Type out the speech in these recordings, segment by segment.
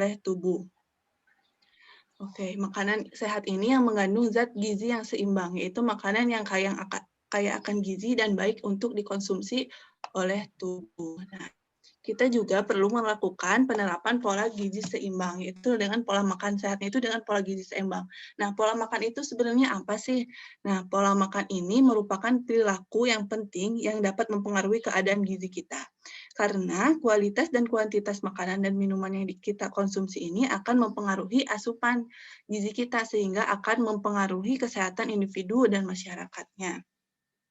oleh tubuh. Oke, makanan sehat ini yang mengandung zat gizi yang seimbang, yaitu makanan yang kaya akan gizi dan baik untuk dikonsumsi oleh tubuh. Nah, kita juga perlu melakukan penerapan pola gizi seimbang, yaitu dengan pola makan sehatnya itu dengan pola gizi seimbang. Nah, pola makan itu sebenarnya apa sih? Nah, pola makan ini merupakan perilaku yang penting yang dapat mempengaruhi keadaan gizi kita. Karena kualitas dan kuantitas makanan dan minuman yang kita konsumsi ini akan mempengaruhi asupan gizi kita, sehingga akan mempengaruhi kesehatan individu dan masyarakatnya.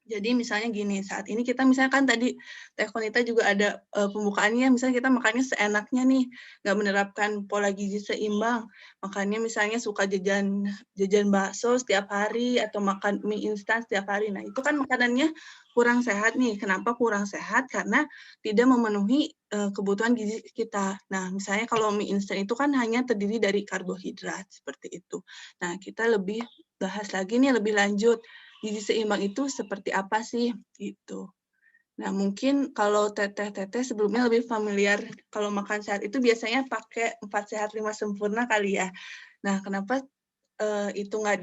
Jadi misalnya gini, saat ini kita misalkan tadi Teh Konita juga ada, pembukaannya misalnya kita makannya seenaknya nih, nggak menerapkan pola gizi seimbang, makannya misalnya suka jajan jajan bakso setiap hari atau makan mie instan setiap hari. Nah, itu kan makanannya kurang sehat nih. Kenapa kurang sehat? Karena tidak memenuhi, kebutuhan gizi kita. Nah, misalnya kalau mie instan itu kan hanya terdiri dari karbohidrat, seperti itu. Nah, kita lebih bahas lagi nih lebih lanjut, gizi seimbang itu seperti apa sih? Gitu. Nah, mungkin kalau teteh-teteh sebelumnya lebih familiar kalau makan sehat itu biasanya pakai 4 sehat 5 sempurna kali ya. Nah, kenapa, itu nggak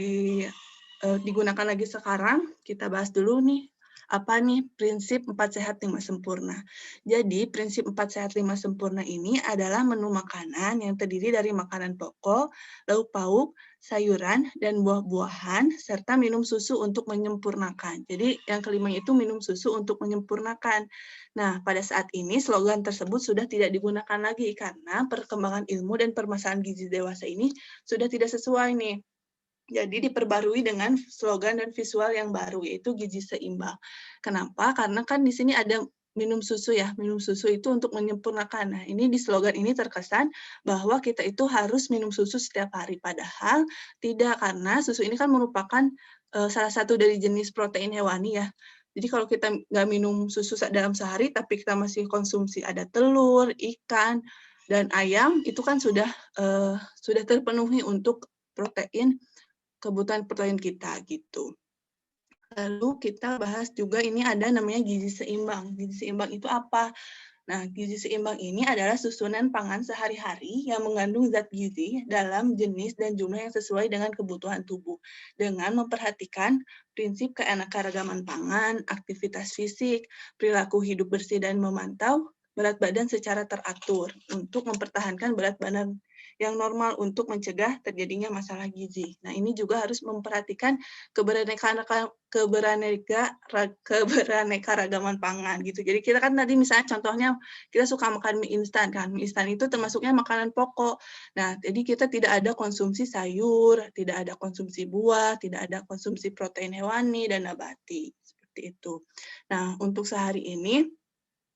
digunakan lagi sekarang? Kita bahas dulu nih, apa nih prinsip 4 sehat 5 sempurna. Jadi, prinsip 4 sehat 5 sempurna ini adalah menu makanan yang terdiri dari makanan pokok, lauk pauk, sayuran, dan buah-buahan, serta minum susu untuk menyempurnakan. Jadi yang kelima itu minum susu untuk menyempurnakan. Nah, pada saat ini slogan tersebut sudah tidak digunakan lagi karena perkembangan ilmu dan permasalahan gizi dewasa ini sudah tidak sesuai nih. Jadi diperbarui dengan slogan dan visual yang baru, yaitu gizi seimbang. Kenapa? Karena kan di sini ada minum susu ya, minum susu itu untuk menyempurnakan. Nah, ini di slogan ini terkesan bahwa kita itu harus minum susu setiap hari, padahal tidak, karena susu ini kan merupakan, salah satu dari jenis protein hewani ya. Jadi kalau kita nggak minum susu dalam sehari, tapi kita masih konsumsi ada telur, ikan, dan ayam, itu kan sudah terpenuhi untuk protein kebutuhan protein kita gitu. Lalu kita bahas juga ini ada namanya gizi seimbang. Gizi seimbang itu apa? Nah, gizi seimbang ini adalah susunan pangan sehari-hari yang mengandung zat gizi dalam jenis dan jumlah yang sesuai dengan kebutuhan tubuh, dengan memperhatikan prinsip keanekaragaman pangan, aktivitas fisik, perilaku hidup bersih dan memantau berat badan secara teratur untuk mempertahankan berat badan yang normal untuk mencegah terjadinya masalah gizi. Nah, ini juga harus memperhatikan keberaneka-ragaman pangan gitu. Jadi kita kan tadi misalnya contohnya kita suka makan mie instan kan, mie instan itu termasuknya makanan pokok. Nah, jadi kita tidak ada konsumsi sayur, tidak ada konsumsi buah, tidak ada konsumsi protein hewani dan nabati, seperti itu. Nah, untuk sehari ini,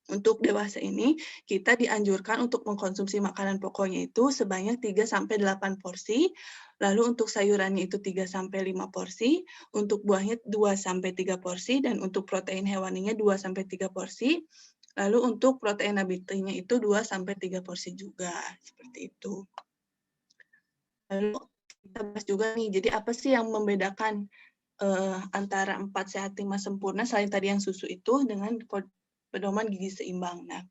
untuk dewasa ini, kita dianjurkan untuk mengkonsumsi makanan pokoknya itu sebanyak 3-8 porsi, lalu untuk sayurannya itu 3-5 porsi, untuk buahnya 2-3 porsi, dan untuk protein hewaninya 2-3 porsi, lalu untuk protein nabatinya itu 2-3 porsi juga, seperti itu. Lalu kita bahas juga nih, jadi apa sih yang membedakan antara 4 sehat 5 sempurna selain tadi yang susu itu dengan pedoman gizi seimbang. Nah,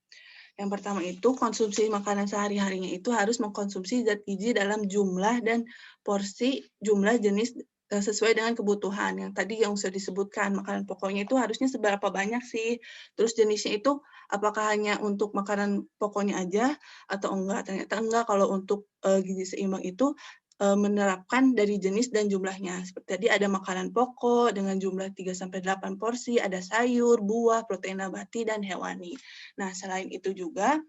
yang pertama itu konsumsi makanan sehari-harinya itu harus mengkonsumsi zat gizi dalam jumlah dan porsi jumlah jenis sesuai dengan kebutuhan. Yang tadi yang sudah disebutkan, makanan pokoknya itu harusnya seberapa banyak sih? Terus jenisnya itu apakah hanya untuk makanan pokoknya aja atau enggak? Ternyata enggak, kalau untuk gizi seimbang itu menerapkan dari jenis dan jumlahnya. Seperti tadi ada makanan pokok dengan jumlah 3-8 porsi, ada sayur, buah, protein nabati, dan hewani. Nah, selain itu juga,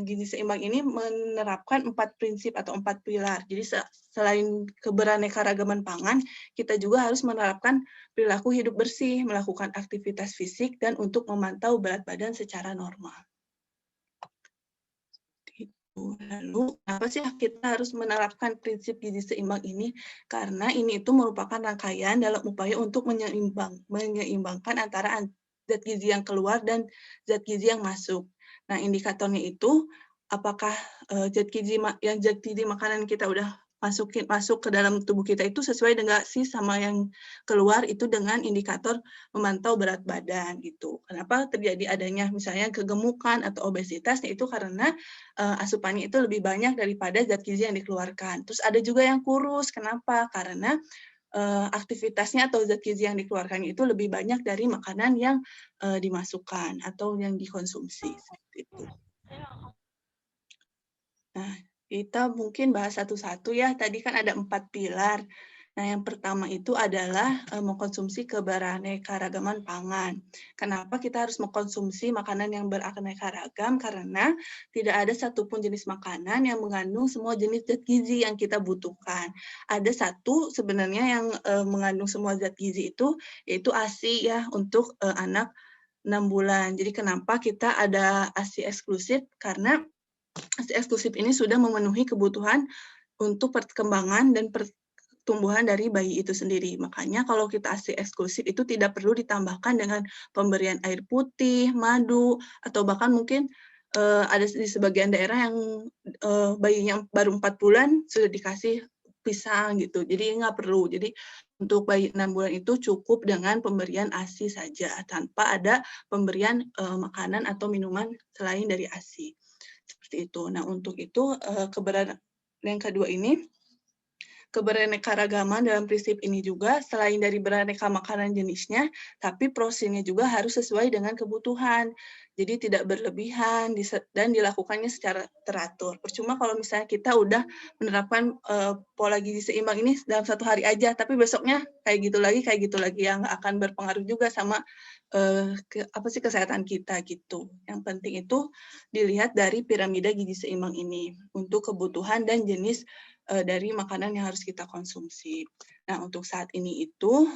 gizi seimbang ini menerapkan 4 prinsip atau 4 pilar. Jadi selain keberaneka-ragaman pangan, kita juga harus menerapkan perilaku hidup bersih, melakukan aktivitas fisik, dan untuk memantau berat badan secara normal. Lalu, kenapa sih kita harus menerapkan prinsip gizi seimbang ini? Karena ini itu merupakan rangkaian dalam upaya untuk menyeimbangkan antara zat gizi yang keluar dan zat gizi yang masuk. Nah, indikatornya itu apakah zat gizi makanan kita udah masuk ke dalam tubuh kita itu sesuai dengan sih sama yang keluar itu dengan indikator memantau berat badan gitu. Kenapa terjadi adanya misalnya kegemukan atau obesitas, itu karena asupannya itu lebih banyak daripada zat gizi yang dikeluarkan. Terus ada juga yang kurus, kenapa? Karena aktivitasnya atau zat gizi yang dikeluarkannya itu lebih banyak dari makanan yang dimasukkan atau yang dikonsumsi seperti itu. Nah, kita mungkin bahas satu-satu ya. Tadi kan ada 4 pilar. Nah, yang pertama itu adalah mengkonsumsi keberaneka-ragaman pangan. Kenapa kita harus mengkonsumsi makanan yang beraneka ragam? Karena tidak ada satupun jenis makanan yang mengandung semua jenis zat gizi yang kita butuhkan. Ada satu sebenarnya yang mengandung semua zat gizi itu, yaitu ASI ya, untuk anak 6 bulan. Jadi kenapa kita ada ASI eksklusif? Karena ASI eksklusif ini sudah memenuhi kebutuhan untuk perkembangan dan pertumbuhan dari bayi itu sendiri. Makanya kalau kita ASI eksklusif itu tidak perlu ditambahkan dengan pemberian air putih, madu, atau bahkan mungkin ada di sebagian daerah yang bayinya baru 4 bulan sudah dikasih pisang gitu. Jadi nggak perlu. Jadi untuk bayi 6 bulan itu cukup dengan pemberian ASI saja tanpa ada pemberian makanan atau minuman selain dari ASI. Seperti itu. Nah, untuk itu yang kedua ini, keberaneka-ragaman dalam prinsip ini juga selain dari beraneka makanan jenisnya, tapi porsinya juga harus sesuai dengan kebutuhan. Jadi tidak berlebihan dan dilakukannya secara teratur. Percuma kalau misalnya kita udah menerapkan pola gizi seimbang ini dalam 1 hari aja, tapi besoknya kayak gitu lagi, yang akan berpengaruh juga sama kesehatan kita gitu. Yang penting itu dilihat dari piramida gizi seimbang ini untuk kebutuhan dan jenis dari makanan yang harus kita konsumsi. Nah, untuk saat ini itu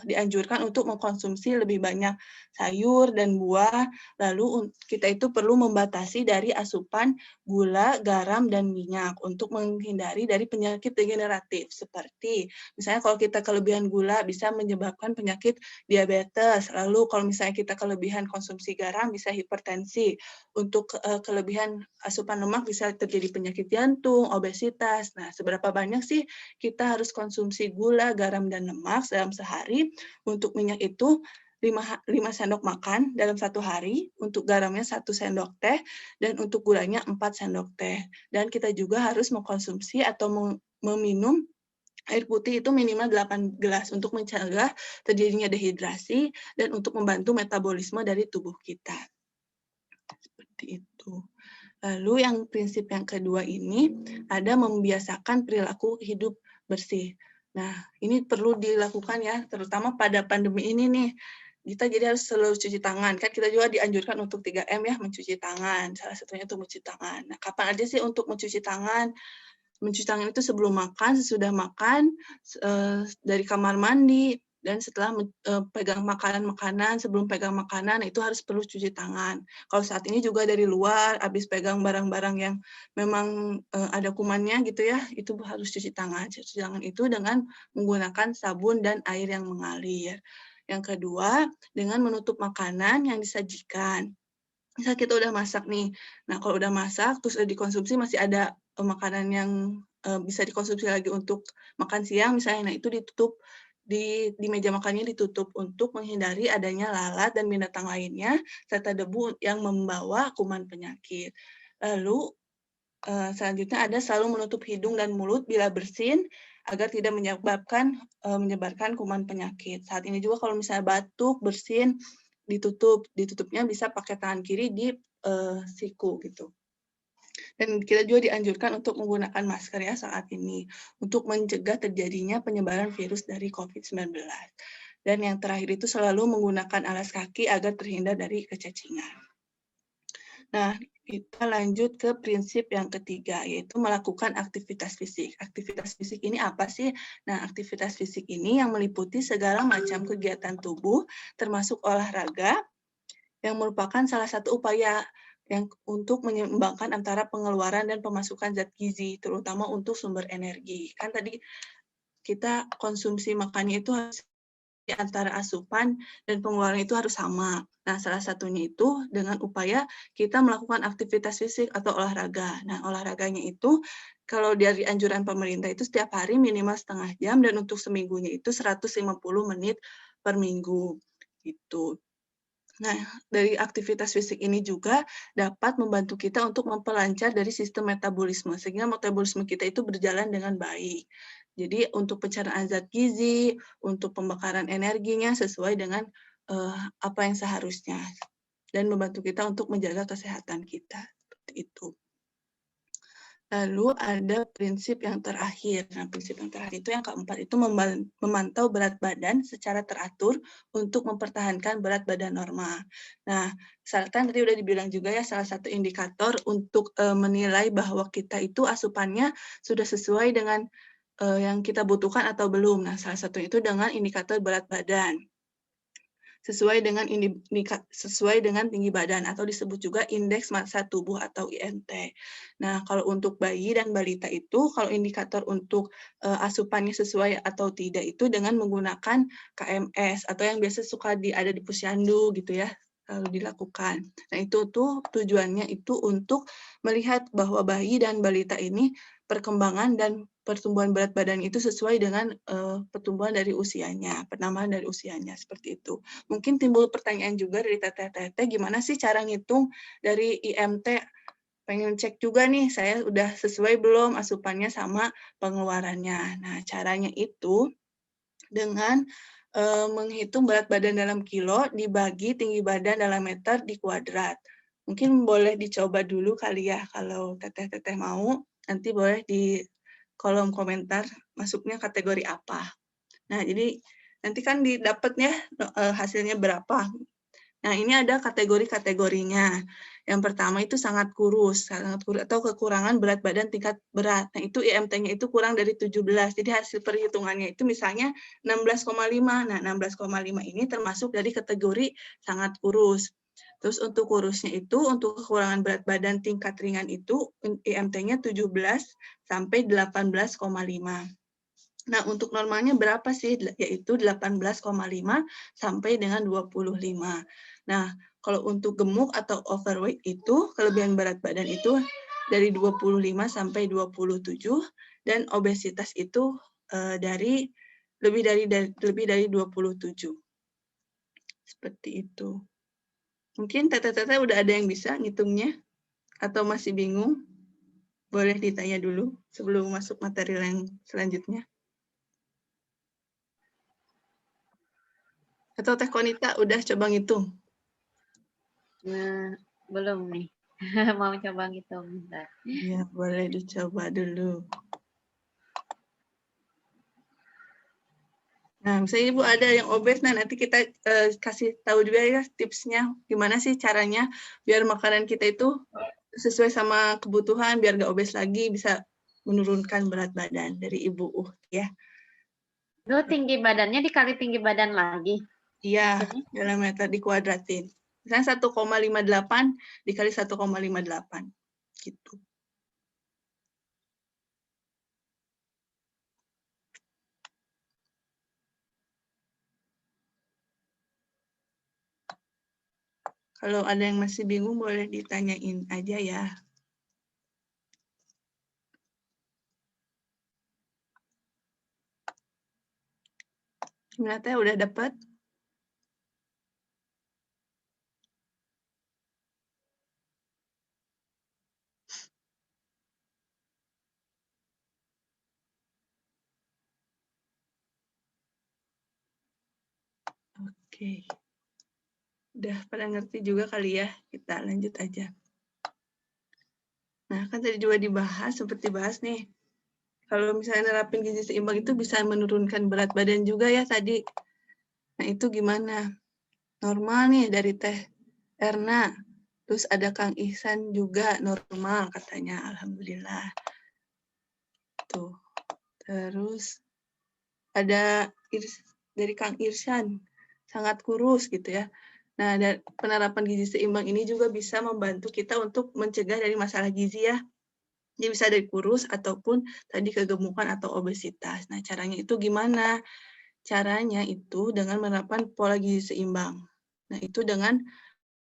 dianjurkan untuk mengkonsumsi lebih banyak sayur dan buah, lalu kita itu perlu membatasi dari asupan gula, garam, dan minyak untuk menghindari dari penyakit degeneratif, seperti misalnya kalau kita kelebihan gula bisa menyebabkan penyakit diabetes, lalu kalau misalnya kita kelebihan konsumsi garam bisa hipertensi, untuk kelebihan asupan lemak bisa terjadi penyakit jantung, obesitas. Nah, seberapa banyak sih kita harus konsumsi gula, garam, dan lemak dalam sehari? Untuk minyak itu 5 sendok makan dalam 1 hari, untuk garamnya 1 sendok teh, dan untuk gulanya 4 sendok teh. Dan kita juga harus mengkonsumsi atau meminum air putih itu minimal 8 gelas untuk mencegah terjadinya dehidrasi dan untuk membantu metabolisme dari tubuh kita. Seperti itu. Lalu yang prinsip yang kedua ini ada membiasakan perilaku hidup bersih. Nah, ini perlu dilakukan ya, terutama pada pandemi ini nih. Kita jadi harus selalu cuci tangan. Kan kita juga dianjurkan untuk 3M ya, mencuci tangan. Salah satunya itu mencuci tangan. Nah, kapan aja sih untuk mencuci tangan? Mencuci tangan itu sebelum makan, sesudah makan, dari kamar mandi, dan setelah pegang makanan, sebelum pegang makanan, itu harus perlu cuci tangan. Kalau saat ini juga dari luar, habis pegang barang-barang yang memang ada kumannya gitu ya, itu harus cuci tangan. Cuci tangan itu dengan menggunakan sabun dan air yang mengalir. Yang kedua, dengan menutup makanan yang disajikan. Misal kita udah masak nih, nah kalau udah masak terus dikonsumsi masih ada makanan yang bisa dikonsumsi lagi untuk makan siang misalnya, nah itu ditutup di meja makannya ditutup untuk menghindari adanya lalat dan binatang lainnya serta debu yang membawa kuman penyakit. Lalu selanjutnya ada selalu menutup hidung dan mulut bila bersin agar tidak menyebarkan kuman penyakit. Saat ini juga kalau misalnya batuk, bersin, ditutupnya bisa pakai tangan kiri di siku gitu. Dan kita juga dianjurkan untuk menggunakan masker ya saat ini untuk mencegah terjadinya penyebaran virus dari COVID-19. Dan yang terakhir itu selalu menggunakan alas kaki agar terhindar dari kecacingan. Nah, kita lanjut ke prinsip yang ketiga, yaitu melakukan aktivitas fisik. Aktivitas fisik ini apa sih? Nah, aktivitas fisik ini yang meliputi segala macam kegiatan tubuh, termasuk olahraga, yang merupakan salah satu upaya yang untuk menyeimbangkan antara pengeluaran dan pemasukan zat gizi, terutama untuk sumber energi. Kan tadi kita konsumsi makannya itu harus antara asupan dan pengeluaran itu harus sama. Nah, salah satunya itu dengan upaya kita melakukan aktivitas fisik atau olahraga. Nah, olahraganya itu kalau dari anjuran pemerintah itu setiap hari minimal setengah jam dan untuk seminggunya itu 150 menit per minggu, gitu. Nah, dari aktivitas fisik ini juga dapat membantu kita untuk memperlancar dari sistem metabolisme, sehingga metabolisme kita itu berjalan dengan baik. Jadi untuk pencernaan zat gizi, untuk pembakaran energinya sesuai dengan apa yang seharusnya, dan membantu kita untuk menjaga kesehatan kita. Seperti itu. Lalu ada prinsip yang terakhir. Nah, prinsip yang terakhir itu yang keempat itu memantau berat badan secara teratur untuk mempertahankan berat badan normal. Nah, misalkan tadi udah dibilang juga ya, salah satu indikator untuk menilai bahwa kita itu asupannya sudah sesuai dengan yang kita butuhkan atau belum. Nah, salah satu itu dengan indikator berat badan sesuai dengan tinggi badan atau disebut juga indeks massa tubuh atau IMT. Nah, kalau untuk bayi dan balita itu, kalau indikator untuk asupannya sesuai atau tidak itu dengan menggunakan KMS atau yang biasa suka ada di posyandu gitu ya, lalu dilakukan. Nah, itu tuh tujuannya itu untuk melihat bahwa bayi dan balita ini perkembangan dan pertumbuhan berat badan itu sesuai dengan pertumbuhan dari usianya, penambahan dari usianya, seperti itu. Mungkin timbul pertanyaan juga dari teteh-teteh, gimana sih cara ngitung dari IMT? Pengen cek juga nih, saya udah sesuai belum asupannya sama pengeluarannya. Nah, caranya itu dengan menghitung berat badan dalam kilo dibagi tinggi badan dalam meter di kuadrat. Mungkin boleh dicoba dulu kali ya, kalau teteh-teteh mau, nanti boleh di kolom komentar masuknya kategori apa. Nah, jadi nanti kan didapatnya hasilnya berapa. Nah, ini ada kategori-kategorinya. Yang pertama itu sangat kurus atau kekurangan berat badan tingkat berat. Nah, itu IMT-nya itu kurang dari 17. Jadi hasil perhitungannya itu misalnya 16,5. Nah, 16,5 ini termasuk dari kategori sangat kurus. Terus untuk kurusnya itu, untuk kekurangan berat badan tingkat ringan itu IMT-nya 17 sampai 18,5. Nah, untuk normalnya berapa sih? Yaitu 18,5 sampai dengan 25. Nah, kalau untuk gemuk atau overweight itu, kelebihan berat badan itu dari 25 sampai 27, dan obesitas itu lebih dari 27. Seperti itu. Mungkin teteh-teteh udah ada yang bisa ngitungnya? Atau masih bingung? Boleh ditanya dulu sebelum masuk materi yang selanjutnya. Atau Teh Konita udah coba ngitung? Nah, belum nih. Mau coba ngitung bentar. Ya, boleh dicoba dulu. Nah, misalnya Ibu ada yang obes, nah nanti kita kasih tahu juga ya tipsnya, gimana sih caranya biar makanan kita itu sesuai sama kebutuhan, biar nggak obes lagi, bisa menurunkan berat badan dari Ibu ya. Lu tinggi badannya dikali tinggi badan lagi? Iya, dalam meter dikuadratin. Misalnya 1,58 dikali 1,58. Gitu. Kalau ada yang masih bingung, boleh ditanyain aja ya. Gimana Teh, udah dapat? Oke. Udah pada ngerti juga kali ya, kita lanjut aja. Nah, kan tadi juga dibahas, seperti bahas nih, kalau misalnya nerapin gizi seimbang itu bisa menurunkan berat badan juga ya tadi. Nah, itu gimana? Normal nih dari Teh Erna. Terus ada Kang Ihsan juga normal katanya, alhamdulillah. Tuh. Terus ada dari Kang Irsan, sangat kurus gitu ya. Nah, penerapan gizi seimbang ini juga bisa membantu kita untuk mencegah dari masalah gizi ya. Dia bisa dari kurus ataupun tadi kegemukan atau obesitas. Nah, caranya itu gimana? Caranya itu dengan menerapkan pola gizi seimbang. Nah, itu dengan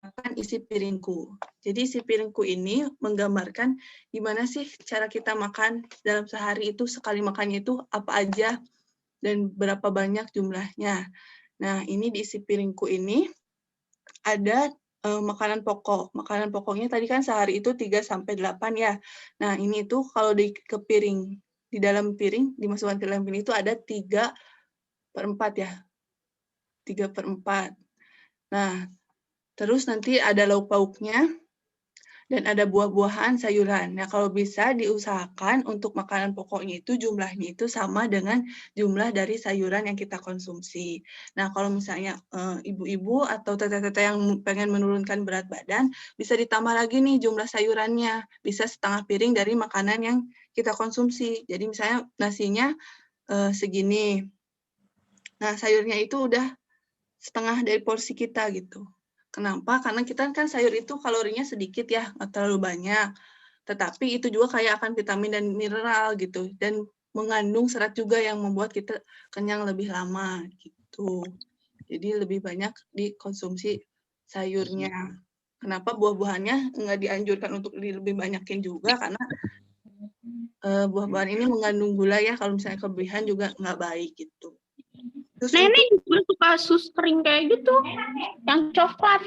makan isi piringku. Jadi isi piringku ini menggambarkan gimana sih cara kita makan dalam sehari itu, sekali makannya itu apa aja dan berapa banyak jumlahnya. Nah, ini di isi piringku ini ada makanan pokok. Makanan pokoknya tadi kan sehari itu 3-8 ya. Nah, ini itu kalau ke piring, di dalam piring, dimasukkan ke dalam piring itu ada 3/4 ya. 3/4. Nah, terus nanti ada lauk pauknya, dan ada buah-buahan, sayuran. Nah, kalau bisa diusahakan untuk makanan pokoknya itu jumlahnya itu sama dengan jumlah dari sayuran yang kita konsumsi. Nah, kalau misalnya ibu-ibu atau teteh-teteh yang pengen menurunkan berat badan, bisa ditambah lagi nih jumlah sayurannya. Bisa setengah piring dari makanan yang kita konsumsi. Jadi misalnya nasinya segini. Nah, sayurnya itu udah setengah dari porsi kita gitu. Kenapa? Karena kita kan sayur itu kalorinya sedikit ya, nggak terlalu banyak. Tetapi itu juga kaya akan vitamin dan mineral gitu. Dan mengandung serat juga yang membuat kita kenyang lebih lama gitu. Jadi lebih banyak dikonsumsi sayurnya. Kenapa buah-buahannya nggak dianjurkan untuk lebih banyakin juga, karena buah-buahan ini mengandung gula ya, kalau misalnya kelebihan juga nggak baik gitu. Terus Nenek juga suka sus kering kayak gitu, yang coklat.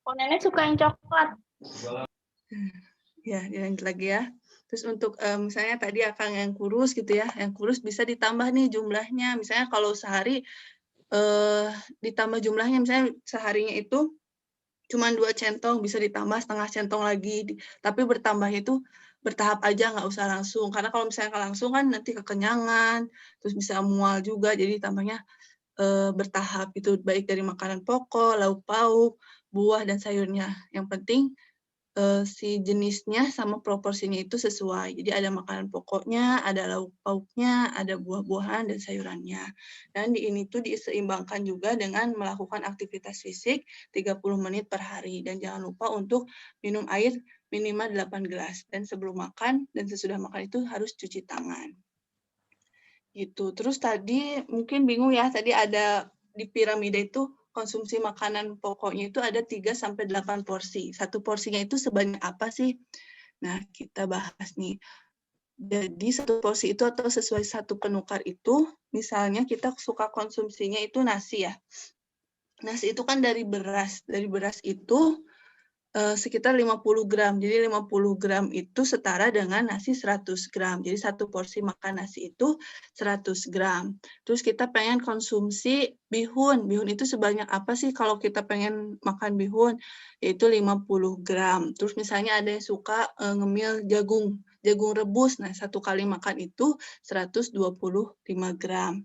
Oh, nenek suka yang coklat. Ya, dilanjut lagi ya. Terus untuk misalnya tadi akang yang kurus gitu ya, yang kurus bisa ditambah nih jumlahnya. Misalnya kalau sehari ditambah jumlahnya, misalnya seharinya itu cuma 2 centong, bisa ditambah setengah centong lagi. Tapi bertambahnya itu bertahap aja, nggak usah langsung. Karena kalau misalnya langsung kan nanti kekenyangan, terus bisa mual juga. Jadi tambahnya bertahap, itu baik dari makanan pokok, lauk pauk, buah, dan sayurnya. Yang penting si jenisnya sama proporsinya itu sesuai. Jadi ada makanan pokoknya, ada lauk pauknya, ada buah-buahan dan sayurannya. Dan di ini tuh diseimbangkan juga dengan melakukan aktivitas fisik 30 menit per hari. Dan jangan lupa untuk minum air minimal 8 gelas. Dan sebelum makan dan sesudah makan itu harus cuci tangan. Gitu. Terus tadi mungkin bingung ya, tadi ada di piramida itu konsumsi makanan pokoknya itu ada 3-8 porsi. Satu porsinya itu sebanyak apa sih? Nah, kita bahas nih. Jadi satu porsi itu atau sesuai satu penukar itu, misalnya kita suka konsumsinya itu nasi ya. Nasi itu kan dari beras. Dari beras itu sekitar 50 gram. Jadi 50 gram itu setara dengan nasi 100 gram. Jadi satu porsi makan nasi itu 100 gram. Terus kita pengen konsumsi bihun. Bihun itu sebanyak apa sih kalau kita pengen makan bihun? Yaitu 50 gram. Terus misalnya ada yang suka ngemil jagung. Jagung rebus. Nah, satu kali makan itu 125 gram.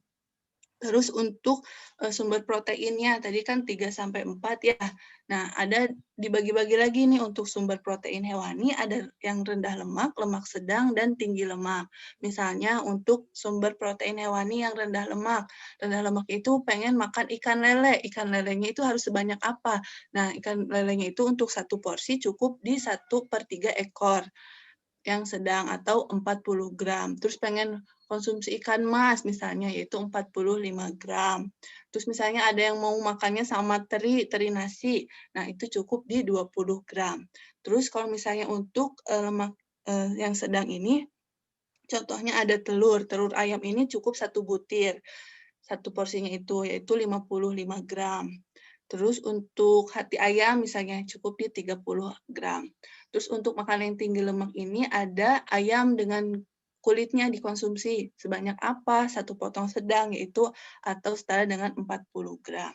Terus untuk sumber proteinnya, tadi kan 3-4 ya. Nah, ada dibagi-bagi lagi nih untuk sumber protein hewani, ada yang rendah lemak, lemak sedang, dan tinggi lemak. Misalnya untuk sumber protein hewani yang rendah lemak itu pengen makan ikan lele. Ikan lelenya itu harus sebanyak apa? Nah, ikan lelenya itu untuk satu porsi cukup di 1/3 ekor yang sedang atau 40 gram. Terus pengen konsumsi ikan mas misalnya, yaitu 45 gram. Terus misalnya ada yang mau makannya sama teri nasi, nah itu cukup di 20 gram. Terus kalau misalnya untuk lemak yang sedang ini, contohnya ada telur ayam ini cukup 1 butir, satu porsinya itu, yaitu 55 gram. Terus untuk hati ayam misalnya cukup di 30 gram. Terus untuk makanan yang tinggi lemak ini ada ayam dengan kulitnya dikonsumsi sebanyak apa? Satu potong sedang, yaitu atau setara dengan 40 gram.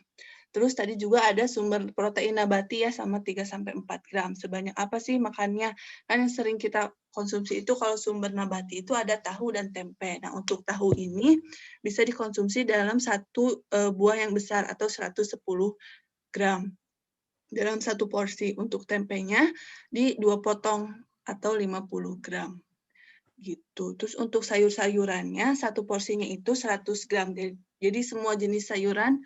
Terus tadi juga ada sumber protein nabati ya, sama 3-4 gram. Sebanyak apa sih makannya? Kan yang sering kita konsumsi itu kalau sumber nabati itu ada tahu dan tempe. Nah, untuk tahu ini bisa dikonsumsi dalam satu buah yang besar atau 110 gram dalam satu porsi. Untuk tempenya di 2 potong atau 50 gram. Gitu. Terus untuk sayur-sayurannya, satu porsinya itu 100 gram. Jadi semua jenis sayuran,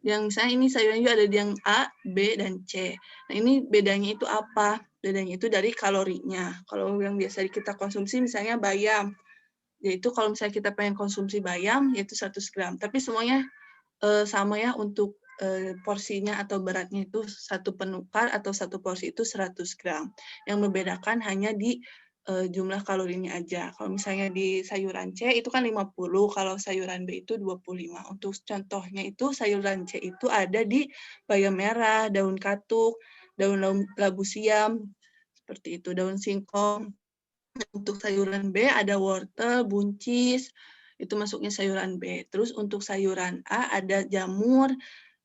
yang misalnya ini sayuran juga ada yang A, B, dan C. Nah, ini bedanya itu apa? Bedanya itu dari kalorinya. Kalau yang biasa kita konsumsi misalnya bayam, yaitu kalau misalnya kita pengen konsumsi bayam, yaitu 100 gram. Tapi semuanya sama ya untuk porsinya atau beratnya itu satu penukar atau satu porsi itu 100 gram. Yang membedakan hanya di jumlah kalorinya aja. Kalau misalnya di sayuran C itu kan 50, kalau sayuran B itu 25. Untuk contohnya itu sayuran C itu ada di bayam merah, daun katuk, daun labu siam, seperti itu, daun singkong. Untuk sayuran B ada wortel, buncis, itu masuknya sayuran B. Terus untuk sayuran A ada jamur,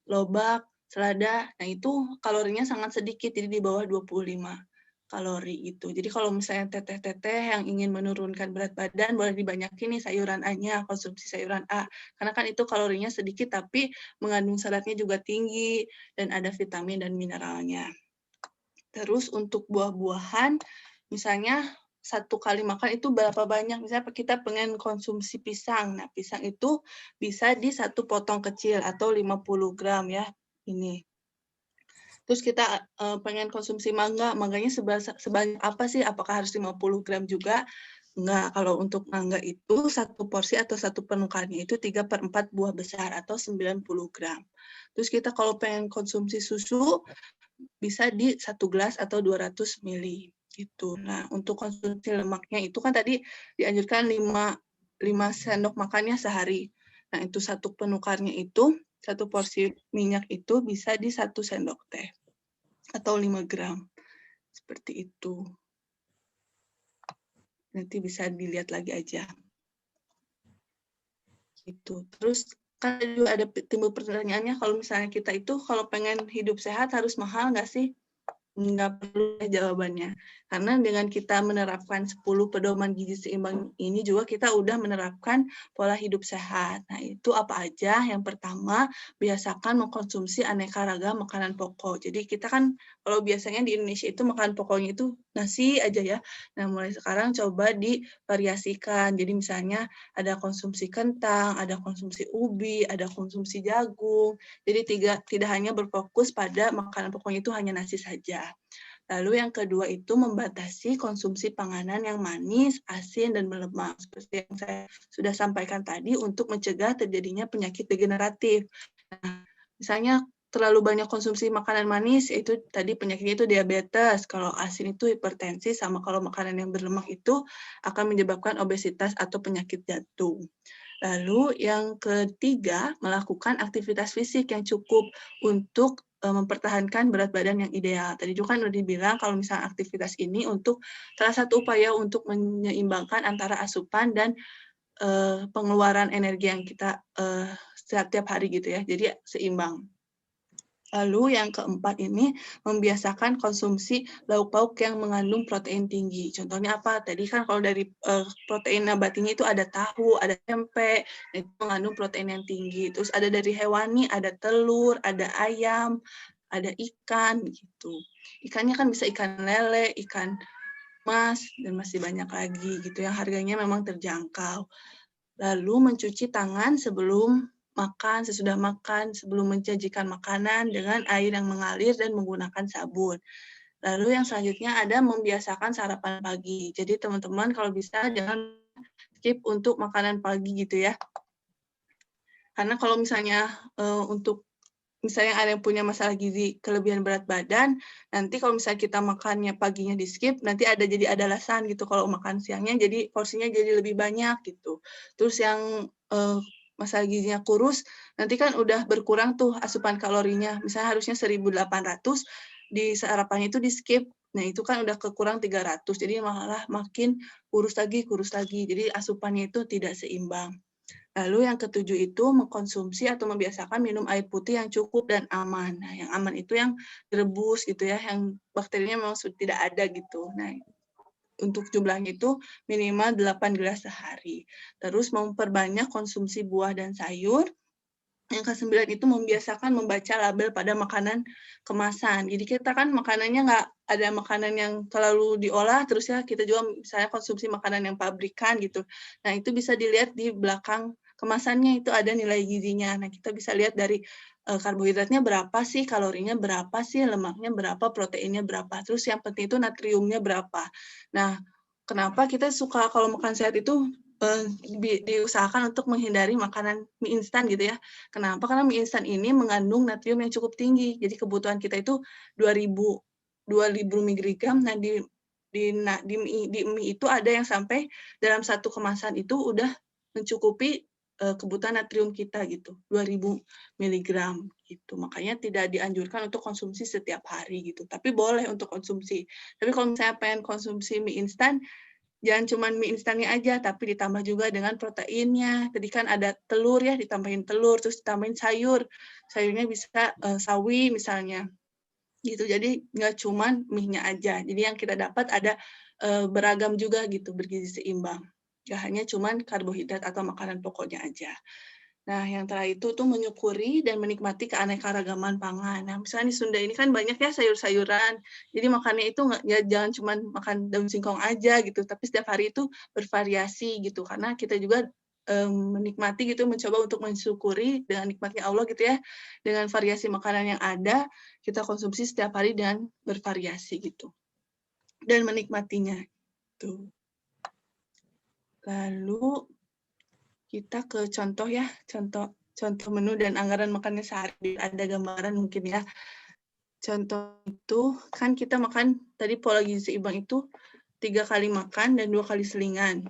lobak, selada. Nah, itu kalorinya sangat sedikit, jadi di bawah 25 kalori gitu. Jadi kalau misalnya teteh-teteh yang ingin menurunkan berat badan, boleh dibanyakin nih sayuran A-nya, konsumsi sayuran A. Karena kan itu kalorinya sedikit, tapi mengandung seratnya juga tinggi, dan ada vitamin dan mineralnya. Terus untuk buah-buahan, misalnya 1 kali makan itu berapa banyak, misalnya kita pengen konsumsi pisang. Nah, pisang itu bisa di 1 potong kecil atau 50 gram ya, ini. Terus kita pengen konsumsi mangga, mangganya sebanyak apa sih? Apakah harus 50 gram juga? Enggak, kalau untuk mangga itu 1 porsi atau 1 penukarnya itu 3/4 buah besar atau 90 gram. Terus kita kalau pengen konsumsi susu, bisa di 1 gelas atau 200 mili, gitu. Nah, untuk konsumsi lemaknya itu kan tadi dianjurkan 5 sendok makannya sehari. Nah, itu 1 penukarnya itu, 1 porsi minyak itu bisa di 1 sendok teh atau 5 gram, seperti itu. Nanti bisa dilihat lagi aja. Gitu. Terus kan juga ada timbul pertanyaannya, kalau misalnya kita itu kalau pengen hidup sehat harus mahal nggak sih? Nggak perlu jawabannya. Karena dengan kita menerapkan 10 pedoman gizi seimbang ini juga kita udah menerapkan pola hidup sehat. Nah, itu apa aja? Yang pertama, biasakan mengkonsumsi aneka ragam makanan pokok. Jadi kita kan kalau biasanya di Indonesia itu makanan pokoknya itu nasi aja ya. Nah, mulai sekarang coba divariasikan. Jadi misalnya ada konsumsi kentang, ada konsumsi ubi, ada konsumsi jagung. Jadi tidak hanya berfokus pada makanan pokoknya itu hanya nasi saja. Lalu yang kedua itu membatasi konsumsi panganan yang manis, asin, dan berlemak. Seperti yang saya sudah sampaikan tadi untuk mencegah terjadinya penyakit degeneratif. Nah, misalnya terlalu banyak konsumsi makanan manis, itu tadi penyakitnya itu diabetes. Kalau asin itu hipertensi, sama kalau makanan yang berlemak itu akan menyebabkan obesitas atau penyakit jantung. Lalu yang ketiga, melakukan aktivitas fisik yang cukup untuk mempertahankan berat badan yang ideal. Tadi juga kan udah dibilang kalau misalnya aktivitas ini untuk salah satu upaya untuk menyeimbangkan antara asupan dan pengeluaran energi yang kita setiap hari gitu ya. Jadi seimbang. Lalu yang keempat ini, membiasakan konsumsi lauk pauk yang mengandung protein tinggi. Contohnya apa? Tadi kan kalau dari protein nabatinya itu ada tahu, ada tempe, itu mengandung protein yang tinggi. Terus ada dari hewani, ada telur, ada ayam, ada ikan gitu. Ikannya kan bisa ikan lele, ikan mas, dan masih banyak lagi gitu yang harganya memang terjangkau. Lalu mencuci tangan sebelum makan, sesudah makan, sebelum menyajikan makanan dengan air yang mengalir dan menggunakan sabun. Lalu yang selanjutnya ada membiasakan sarapan pagi. Jadi teman-teman kalau bisa jangan skip untuk makanan pagi gitu ya. Karena kalau misalnya untuk misalnya ada yang punya masalah gizi, kelebihan berat badan, nanti kalau misalnya kita makannya paginya di skip, nanti jadi ada alasan gitu kalau makan siangnya jadi porsinya jadi lebih banyak gitu. Terus yang masalah gizinya kurus, nanti kan udah berkurang tuh asupan kalorinya. Misalnya harusnya 1.800, di sarapannya itu di skip. Nah, itu kan udah kekurang 300, jadi malah makin kurus lagi. Jadi asupannya itu tidak seimbang. Lalu yang ketujuh itu mengkonsumsi atau membiasakan minum air putih yang cukup dan aman. Nah, yang aman itu yang direbus gitu ya, yang bakterinya memang sudah tidak ada gitu. Nah, untuk jumlahnya itu minimal 8 gelas sehari. Terus memperbanyak konsumsi buah dan sayur. Yang ke-9 itu membiasakan membaca label pada makanan kemasan. Jadi kita kan makanannya nggak ada makanan yang terlalu diolah, terus ya kita juga misalnya konsumsi makanan yang pabrikan gitu. Nah, itu bisa dilihat di belakang kemasannya itu ada nilai gizinya. Nah, kita bisa lihat dari karbohidratnya berapa sih, kalorinya berapa sih, lemaknya berapa, proteinnya berapa. Terus yang penting itu natriumnya berapa. Nah, kenapa kita suka kalau makan sehat itu diusahakan untuk menghindari makanan mie instan gitu ya. Kenapa? Karena mie instan ini mengandung natrium yang cukup tinggi. Jadi kebutuhan kita itu 2.000 miligram. Nah, di mie itu ada yang sampai dalam satu kemasan itu udah mencukupi kebutuhan natrium kita gitu, 2.000 miligram gitu. Makanya tidak dianjurkan untuk konsumsi setiap hari gitu. Tapi boleh untuk konsumsi. Tapi kalau misalnya pengen konsumsi mie instan, jangan cuma mie instannya aja, tapi ditambah juga dengan proteinnya. Tadi kan ada telur ya, ditambahin telur, terus ditambahin sayur. Sayurnya bisa sawi misalnya, gitu. Jadi nggak cuma mie-nya aja. Jadi yang kita dapat ada beragam juga gitu, bergizi seimbang. Nggak hanya cuma karbohidrat atau makanan pokoknya aja. Nah, yang terakhir itu tuh menyukuri dan menikmati keanekaragaman pangan. Nah, misalnya di Sunda ini kan banyak ya sayur-sayuran. Jadi makannya itu nggak, ya jangan cuma makan daun singkong aja gitu, tapi setiap hari itu bervariasi gitu. Karena kita juga menikmati gitu, mencoba untuk mensyukuri dengan nikmatnya Allah gitu ya, dengan variasi makanan yang ada, kita konsumsi setiap hari dan bervariasi gitu. Dan menikmatinya. Tuh. Lalu kita ke contoh ya, contoh menu dan anggaran makannya sehari, ada gambaran mungkin ya. Contoh itu kan kita makan tadi pola gizi seimbang itu 3 kali makan dan 2 kali selingan.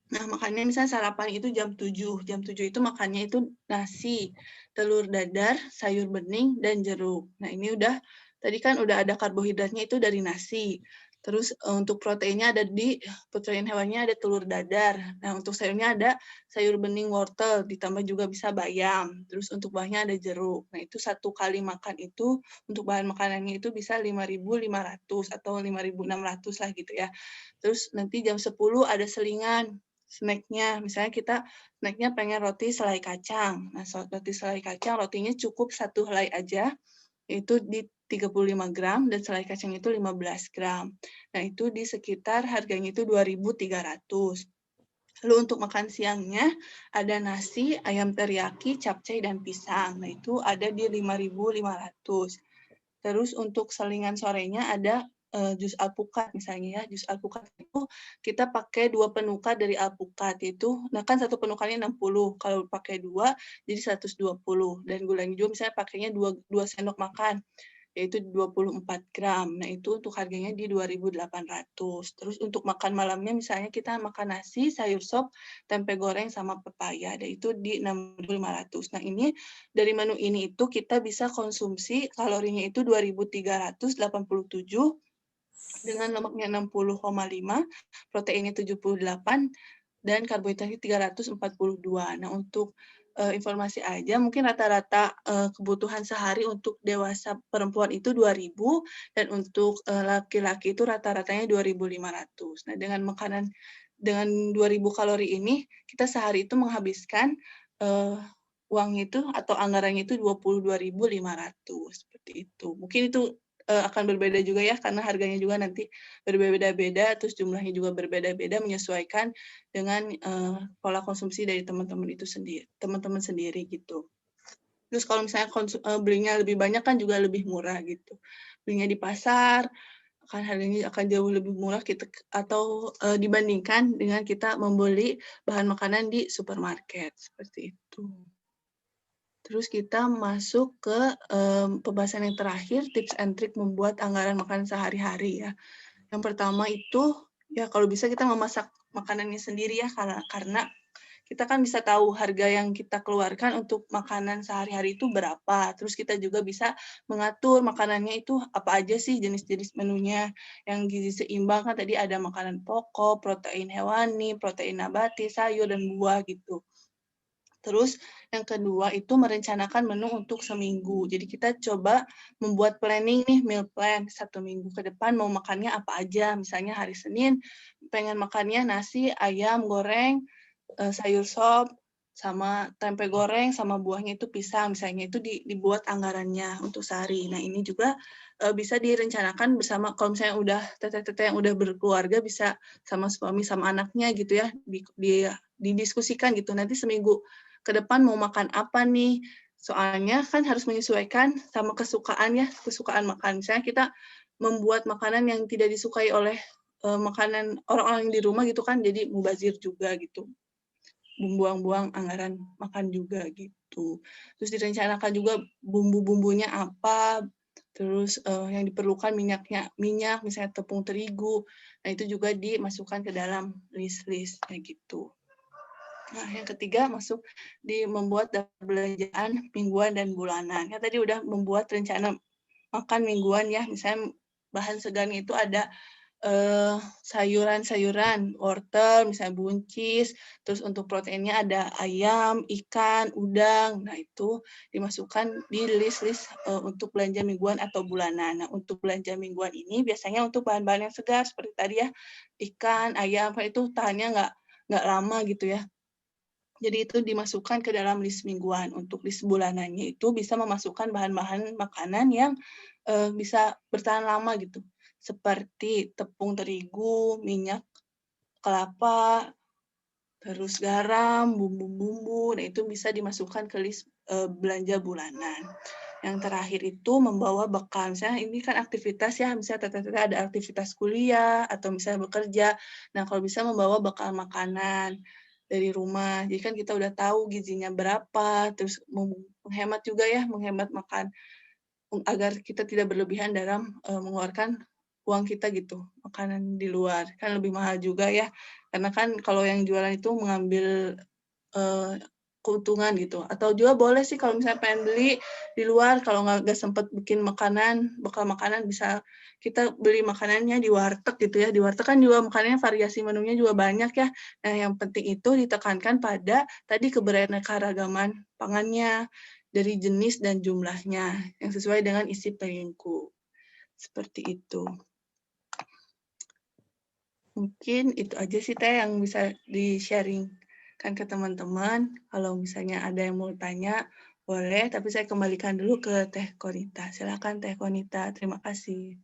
Nah, makannya misalnya sarapan itu jam 7. Jam 7 itu makannya itu nasi, telur dadar, sayur bening, dan jeruk. Nah, ini tadi kan udah ada karbohidratnya itu dari nasi. Terus untuk proteinnya protein hewannya ada telur dadar. Nah, untuk sayurnya ada sayur bening wortel, ditambah juga bisa bayam. Terus untuk buahnya ada jeruk. Nah, itu 1 kali makan itu untuk bahan makanannya itu bisa 5.500 atau 5.600 lah gitu ya. Terus nanti jam 10 ada selingan snack-nya. Misalnya kita snack-nya pengen roti selai kacang. Nah, roti selai kacang, rotinya cukup 1 helai aja, itu di 35 gram, dan selai kacang itu 15 gram. Nah, itu di sekitar harganya itu 2.300. Lalu untuk makan siangnya, ada nasi, ayam teriyaki, capcay, dan pisang. Nah, itu ada di 5.500. Terus untuk selingan sorenya ada jus alpukat misalnya ya. Jus alpukat itu kita pakai 2 penukat dari alpukat itu, nah kan 1 penukannya 60, kalau pakai 2 jadi 120, dan gulanya juga misalnya pakainya 2 sendok makan, yaitu 24 gram. Nah, itu untuk harganya di 2.800. Terus untuk makan malamnya misalnya kita makan nasi, sayur sop, tempe goreng, sama pepaya, dan itu di 6.500. Nah, ini dari menu ini itu kita bisa konsumsi kalorinya itu 2.387, dengan lemaknya 60,5, proteinnya 78, dan karbohidratnya 342. Nah, untuk informasi aja, mungkin rata-rata kebutuhan sehari untuk dewasa perempuan itu 2.000, dan untuk laki-laki itu rata-ratanya 2.500. Nah, dengan 2.000 kalori ini, kita sehari itu menghabiskan uangnya itu atau anggarannya itu 22.500, seperti itu. Mungkin itu akan berbeda juga ya, karena harganya juga nanti berbeda-beda, terus jumlahnya juga berbeda-beda, menyesuaikan dengan pola konsumsi dari teman-teman sendiri gitu. Terus kalau misalnya belinya lebih banyak kan juga lebih murah gitu. Belinya di pasar akan harganya akan jauh lebih murah kita atau dibandingkan dengan kita membeli bahan makanan di supermarket, seperti itu. Terus kita masuk ke pembahasan yang terakhir, tips and trick membuat anggaran makanan sehari-hari ya. Yang pertama itu, ya kalau bisa kita memasak makanannya sendiri ya, karena kita kan bisa tahu harga yang kita keluarkan untuk makanan sehari-hari itu berapa. Terus kita juga bisa mengatur makanannya itu apa aja sih jenis-jenis menunya. Yang gizi seimbang kan tadi ada makanan pokok, protein hewani, protein nabati, sayur, dan buah gitu. Terus yang kedua itu merencanakan menu untuk seminggu. Jadi kita coba membuat planning nih, meal plan 1 minggu ke depan mau makannya apa aja. Misalnya hari Senin pengen makannya nasi, ayam goreng, sayur sop, sama tempe goreng, sama buahnya itu pisang. Misalnya itu dibuat anggarannya untuk sehari. Nah, ini juga bisa direncanakan bersama, kalau misalnya udah teteh-teteh yang udah berkeluarga, bisa sama suami sama anaknya gitu ya, didiskusikan gitu. Nanti seminggu ke depan mau makan apa nih, soalnya kan harus menyesuaikan sama kesukaan makan. Misalnya kita membuat makanan yang tidak disukai oleh makanan orang-orang di rumah gitu kan, jadi mubazir juga gitu. membuang-buang anggaran makan juga gitu. Terus direncanakan juga bumbu-bumbunya apa, terus yang diperlukan minyak misalnya tepung terigu. Nah, itu juga dimasukkan ke dalam list-list kayak gitu. Nah, yang ketiga masuk di membuat belanjaan mingguan dan bulanan. Ya tadi udah membuat rencana makan mingguan ya, misalnya bahan segarnya itu ada sayuran-sayuran, wortel, misalnya buncis, terus untuk proteinnya ada ayam, ikan, udang. Nah, itu dimasukkan di list-list untuk belanja mingguan atau bulanan. Nah, untuk belanja mingguan ini biasanya untuk bahan-bahan yang segar seperti tadi ya, ikan, ayam, itu tahannya nggak lama gitu ya. Jadi itu dimasukkan ke dalam list mingguan. Untuk list bulanannya itu bisa memasukkan bahan-bahan makanan yang bisa bertahan lama gitu. Seperti tepung terigu, minyak kelapa, terus garam, bumbu-bumbu. Nah, itu bisa dimasukkan ke list belanja bulanan. Yang terakhir itu membawa bekal. Misalnya ini kan aktivitas ya, misalnya teteh-teteh ada aktivitas kuliah atau misalnya bekerja. Nah, kalau bisa membawa bekal makanan dari rumah. Jadi kan kita udah tahu gizinya berapa, terus menghemat juga ya, menghemat makan agar kita tidak berlebihan dalam mengeluarkan uang kita gitu, makanan di luar. Kan lebih mahal juga ya, karena kan kalau yang jualan itu mengambil keuntungan gitu. Atau juga boleh sih kalau misalnya pengen beli di luar, kalau nggak sempat bikin makanan, bekal makanan bisa kita beli makanannya di warteg gitu ya. Di warteg kan juga makanannya variasi menunya juga banyak ya. Nah, yang penting itu ditekankan pada tadi keberaneka-ragaman pangannya, dari jenis dan jumlahnya yang sesuai dengan isi piringku. Seperti itu. Mungkin itu aja sih Teh yang bisa di-sharing-kan ke teman-teman. Kalau misalnya ada yang mau tanya, boleh, tapi saya kembalikan dulu ke Teh Konita. Silakan Teh Konita, terima kasih.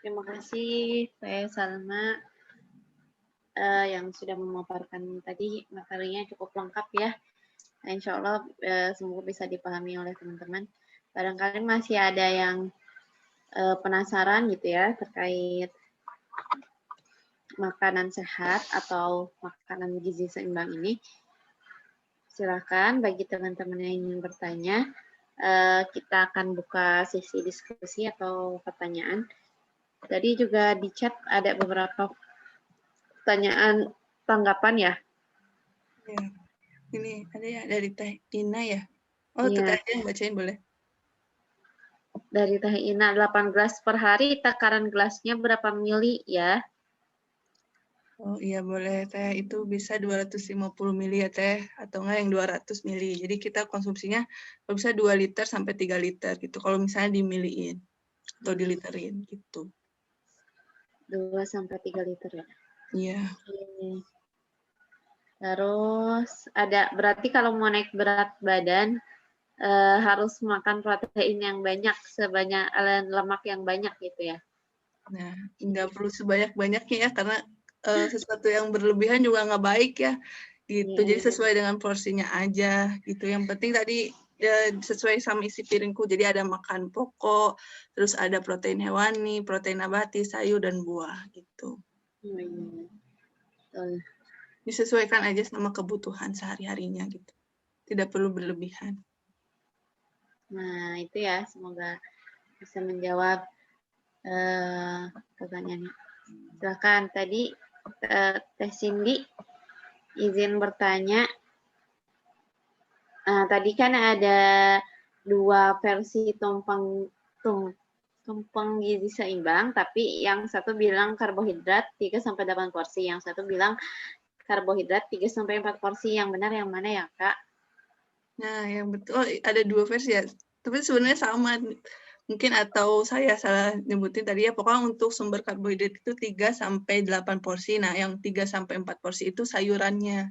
Terima kasih Teh Salma yang sudah memaparkan tadi materinya cukup lengkap ya. Nah, insya Allah semoga bisa dipahami oleh teman-teman. Barangkali masih ada yang penasaran gitu ya terkait makanan sehat atau makanan gizi seimbang ini. Silakan bagi teman-teman yang ingin bertanya. Kita akan buka sesi diskusi atau pertanyaan. Tadi juga di chat ada beberapa pertanyaan tanggapan ya. Ya, ini ada ya dari Teh Ina ya. Oh, ya. Teteh aja yang bacain boleh. Dari Teh Ina, 8 gelas per hari, takaran gelasnya berapa mili ya? Oh iya boleh Teh, itu bisa 250 mili ya Teh, atau enggak yang 200 mili. Jadi kita konsumsinya kalau bisa 2 liter sampai 3 liter gitu, kalau misalnya dimiliin atau diliterin gitu. 2 sampai 3 liter ya? Iya. Oke. Terus ada, berarti kalau mau naik berat badan, harus makan protein yang banyak, sebanyak lemak yang banyak gitu ya? Nah, nggak perlu sebanyak-banyaknya ya, karena sesuatu yang berlebihan juga nggak baik ya, gitu. Jadi sesuai dengan porsinya aja, gitu. Yang penting tadi sesuai sama isi piringku, jadi ada makan pokok, terus ada protein hewani, protein nabati, sayur, dan buah, gitu. Disesuaikan aja sama kebutuhan sehari-harinya, gitu. Tidak perlu berlebihan. Nah, itu ya, semoga bisa menjawab pertanyaannya. Silakan, tadi Teh Cindy izin bertanya. Tadi kan ada 2 versi tumpeng gizi seimbang, tapi yang satu bilang karbohidrat 3-8 porsi, yang satu bilang karbohidrat 3-4 porsi. Yang benar yang mana ya, Kak? Nah, yang betul ada 2 versi ya, tapi sebenarnya sama. Mungkin atau saya salah nyebutin tadi ya, pokoknya untuk sumber karbohidrat itu 3-8 porsi. Nah, yang 3-4 porsi itu sayurannya.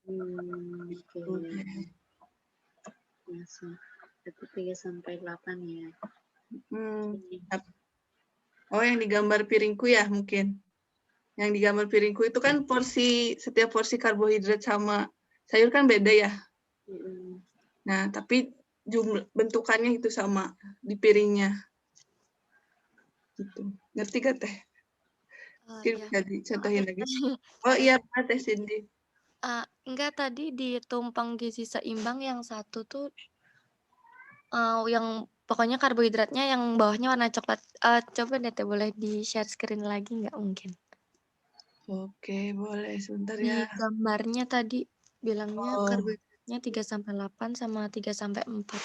Oke. Itu 3-8 ya. Oh, yang digambar piringku ya mungkin. Yang digambar piringku itu kan setiap porsi karbohidrat sama sayur kan beda ya. Nah, tapi jumlah bentukannya itu sama di piringnya. Gitu. Ngerti gak Teh? Mungkin Iya. bisa dicontohin Maaf ya, lagi. Teh. Oh iya, Pak Teh Cindy. Enggak, tadi di tumpeng gizi seimbang yang satu tuh yang pokoknya karbohidratnya yang bawahnya warna coklat. Coba deh Teh, boleh di-share screen lagi nggak mungkin? Oke, boleh sebentar Di ya. gambarnya tadi bilangnya Oh, karbohidratnya 3-8 sama 3-4.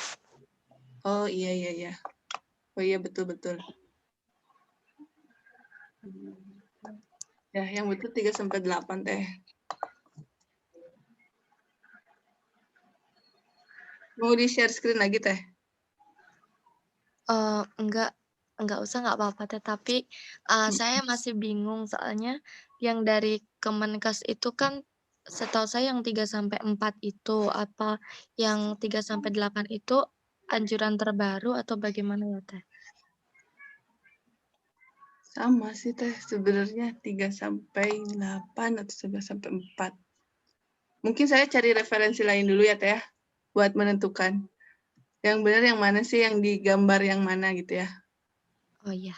oh iya iya iya. Oh iya betul-betul. Ya, yang betul 3-8 Teh. Mau di-share screen lagi Teh? Enggak usah, nggak apa-apa Teh. Tapi saya masih bingung soalnya yang dari Kemenkes itu kan setahu saya yang 3-4 itu apa yang 3-8 itu anjuran terbaru atau bagaimana ya Teh? Sama sih Teh, sebenarnya 3-8 atau 3-4. Mungkin saya cari referensi lain dulu ya Teh ya, buat menentukan. Yang benar yang mana sih, yang digambar yang mana gitu ya. Oh iya,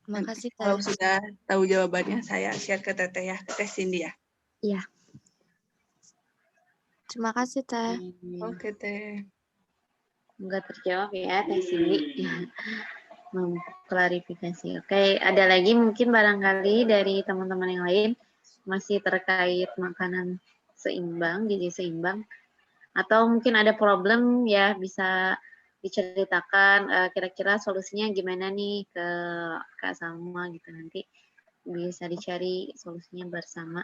Nanti makasih kalau Teh. sudah tahu jawabannya, saya share ke Teteh ya, ke Teh Cindy ya. Iya, terima kasih Teh. Oke Teh. Nggak terjawab ya, Teh Cindy. Mengklarifikasi. Oke, ada lagi mungkin barangkali dari teman-teman yang lain masih terkait makanan seimbang, gizi seimbang, atau mungkin ada problem ya bisa diceritakan kira-kira solusinya gimana nih ke Kak Salma gitu, nanti bisa dicari solusinya bersama.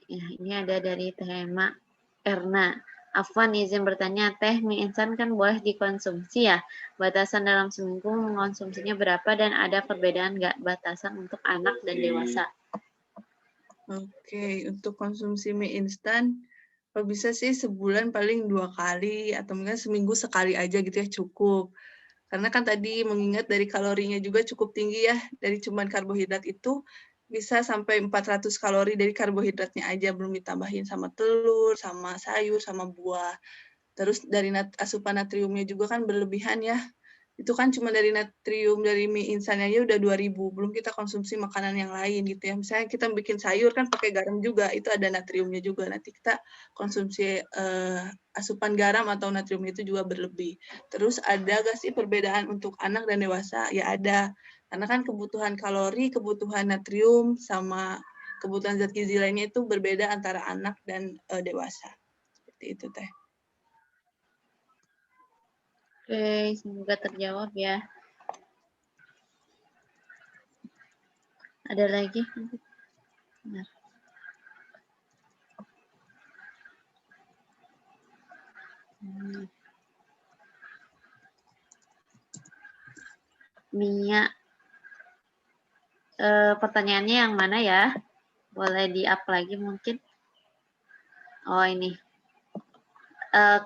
Ya, ini ada dari Teh Ema Erna. Afwan izin bertanya, teh mie instan kan boleh dikonsumsi ya? Batasan dalam seminggu mengonsumsinya berapa dan ada perbedaan nggak batasan untuk anak dan dewasa? Oke, untuk konsumsi mie instan, kalau bisa sih sebulan paling 2 kali, atau mungkin seminggu sekali aja gitu ya, cukup. Karena kan tadi mengingat dari kalorinya juga cukup tinggi ya, dari cuman karbohidrat itu bisa sampai 400 kalori dari karbohidratnya aja, belum ditambahin sama telur, sama sayur, sama buah. Terus dari asupan natriumnya juga kan berlebihan ya. Itu kan cuma dari natrium dari mie instan aja udah 2000, belum kita konsumsi makanan yang lain gitu ya. Misalnya kita bikin sayur kan pakai garam juga, itu ada natriumnya juga. Nanti kita konsumsi asupan garam atau natrium itu juga berlebih. Terus ada gak sih perbedaan untuk anak dan dewasa? Ya ada. Karena kan kebutuhan kalori, kebutuhan natrium, sama kebutuhan zat gizi lainnya itu berbeda antara anak dan dewasa. Seperti itu, Teh. Oke, semoga terjawab ya. Ada lagi? Benar. Mia, pertanyaannya yang mana ya? Boleh di-up lagi mungkin? Oh ini.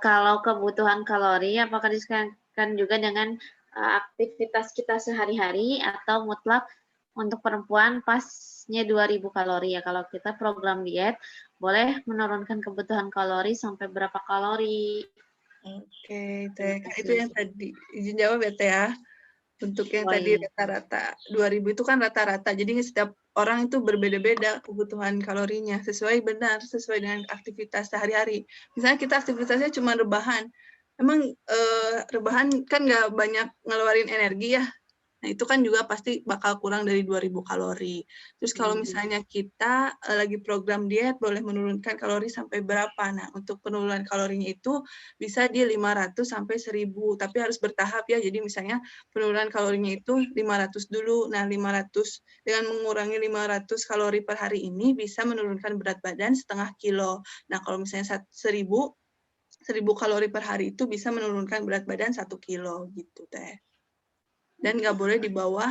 Kalau kebutuhan kalori, apakah disesuaikan juga dengan aktivitas kita sehari-hari atau mutlak untuk perempuan pasnya 2000 kalori ya? Kalau kita program diet, boleh menurunkan kebutuhan kalori sampai berapa kalori? Oke, Teh. Itu yang tadi. Izin jawab ya, Teh ya. Untuk yang Oh tadi iya. rata-rata 2000 itu kan rata-rata. Jadi setiap orang itu berbeda-beda kebutuhan kalorinya. Sesuai dengan aktivitas sehari-hari. Misalnya kita aktivitasnya cuma rebahan. Emang rebahan kan nggak banyak ngeluarin energi ya. Nah, itu kan juga pasti bakal kurang dari 2000 kalori. Terus kalau misalnya kita lagi program diet, boleh menurunkan kalori sampai berapa? Nah, untuk penurunan kalorinya itu bisa di 500 sampai 1000, tapi harus bertahap ya. Jadi misalnya penurunan kalorinya itu 500 dulu. Nah, 500 dengan mengurangi 500 kalori per hari ini bisa menurunkan berat badan setengah kilo. Nah, kalau misalnya 1000 kalori per hari itu bisa menurunkan berat badan 1 kilo gitu, Teh. Dan nggak boleh di bawah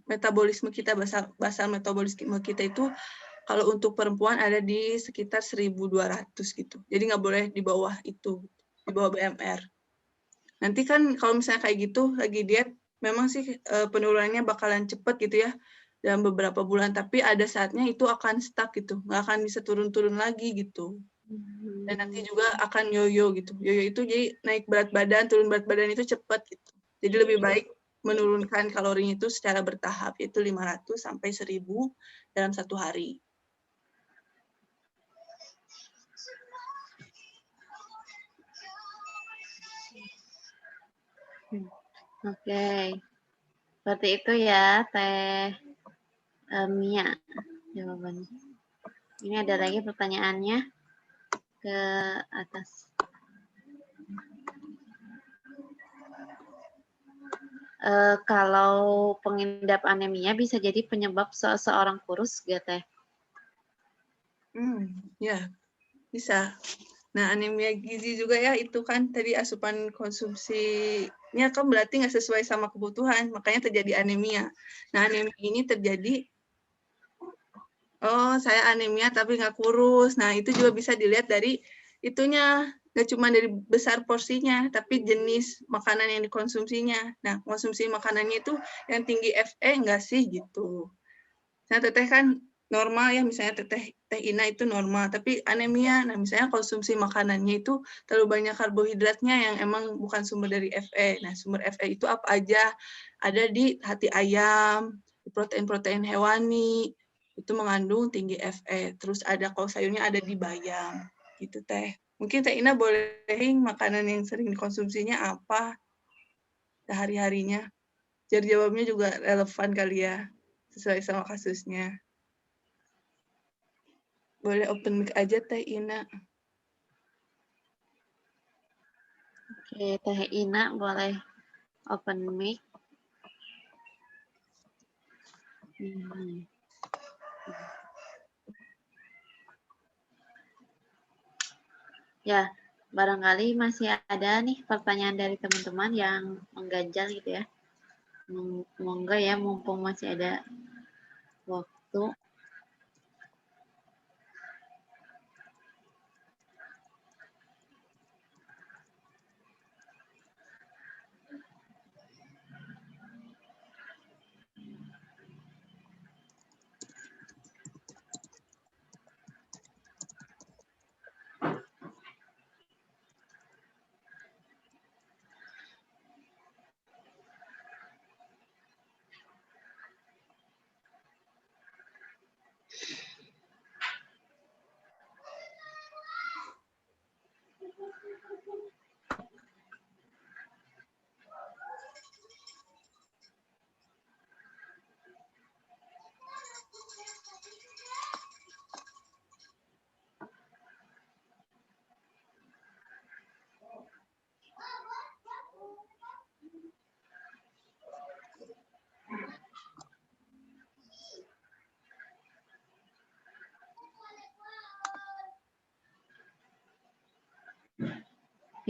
metabolisme kita, basal metabolisme kita itu kalau untuk perempuan ada di sekitar 1200 gitu. Jadi nggak boleh di bawah itu, di bawah BMR. Nanti kan kalau misalnya kayak gitu, lagi diet, memang sih penurunannya bakalan cepet gitu ya. dalam beberapa bulan, tapi ada saatnya itu akan stuck gitu, nggak akan bisa turun-turun lagi gitu. Dan nanti juga akan yoyo gitu. Yoyo itu jadi naik berat badan, turun berat badan itu cepat gitu. Jadi lebih baik menurunkan kalorinya itu secara bertahap, yaitu 500 sampai 1000 dalam 1 hari. Oke. Seperti itu ya, Teh Mia jawabannya. Ini ada lagi pertanyaannya ke atas. Kalau pengidap anemia bisa jadi penyebab seseorang kurus, gak Teh? Ya, bisa. Nah, anemia gizi juga ya, itu kan tadi asupan konsumsinya kan berarti nggak sesuai sama kebutuhan, makanya terjadi anemia. Nah, anemia ini terjadi, oh saya anemia tapi nggak kurus. Nah, itu juga bisa dilihat dari itunya, nggak cuma dari besar porsinya, tapi jenis makanan yang dikonsumsinya. Nah, konsumsi makanannya itu yang tinggi Fe nggak sih gitu. Nah, teteh kan normal ya, misalnya teh Ina itu normal, tapi anemia, nah misalnya konsumsi makanannya itu terlalu banyak karbohidratnya yang emang bukan sumber dari Fe. Nah, sumber Fe itu apa aja? Ada di hati ayam, di protein-protein hewani, itu mengandung tinggi Fe. Terus ada kalau sayurnya ada di bayam, gitu teh. Mungkin teh Ina boleh makanan yang sering dikonsumsinya apa sehari-harinya? Jadi jawabnya juga relevan kali ya, sesuai sama kasusnya. Boleh open mic aja Teh Ina. Oke, Teh Ina boleh open mic. Ya, barangkali masih ada nih pertanyaan dari teman-teman yang mengganjal gitu ya. Monggo ya, mumpung masih ada waktu.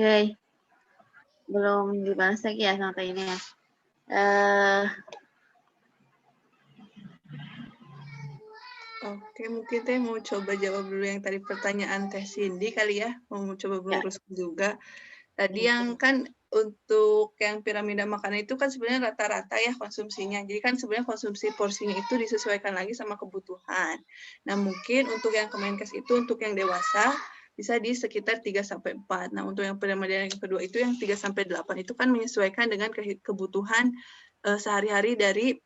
Oke, belum dibahas lagi ya sama ini ya. Oke, mungkin Teh mau coba jawab dulu yang tadi pertanyaan Teh Cindy kali ya. Mau coba meluruskan juga. Tadi yang kan untuk yang piramida makanan itu kan sebenarnya rata-rata ya konsumsinya. Jadi kan sebenarnya konsumsi porsinya itu disesuaikan lagi sama kebutuhan. Nah, mungkin untuk yang Kemenkes itu untuk yang dewasa bisa di sekitar 3-4. Nah, untuk yang piramida yang kedua itu yang 3-8 itu kan menyesuaikan dengan kebutuhan sehari-hari dari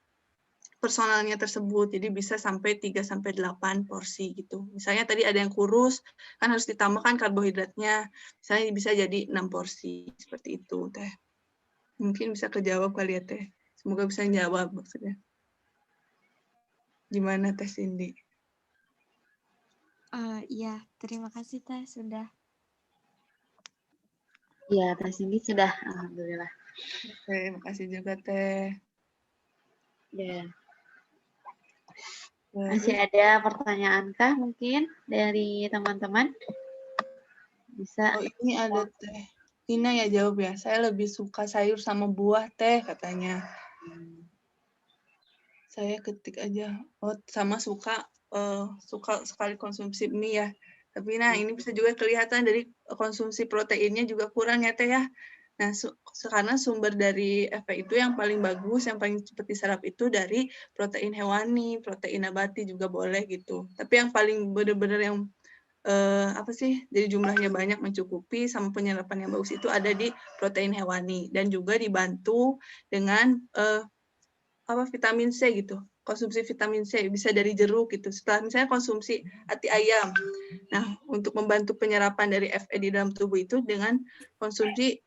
personalnya tersebut. Jadi bisa sampai 3-8 porsi gitu. Misalnya tadi ada yang kurus, kan harus ditambahkan karbohidratnya. Misalnya bisa jadi 6 porsi. Seperti itu, Teh. Mungkin bisa kejawab kali ya, Teh. Semoga bisa jawab maksudnya. Gimana, Teh Cindy? Iya, terima kasih Teh sudah. Iya, Teh Cindy sudah. Alhamdulillah. Oke, makasih juga, Teh. Ya. Masih ada pertanyaankah mungkin dari teman-teman? Bisa. Oh, ini ada Teh Ina ya jawab ya. Saya lebih suka sayur sama buah, Teh, katanya. Saya ketik aja. Oh, sama suka sekali konsumsi mie ya. Tapi nah ini bisa juga kelihatan dari konsumsi proteinnya juga kurang ya Teh ya. Nah, karena sumber dari Fe itu yang paling bagus, yang paling cepat diserap itu dari protein hewani, protein nabati juga boleh gitu. Tapi yang paling benar-benar yang apa sih, jadi jumlahnya banyak mencukupi sama penyerapan yang bagus itu ada di protein hewani dan juga dibantu dengan vitamin C gitu. Konsumsi vitamin C bisa dari jeruk gitu. Setelah misalnya konsumsi hati ayam. Nah, untuk membantu penyerapan dari Fe di dalam tubuh itu dengan konsumsi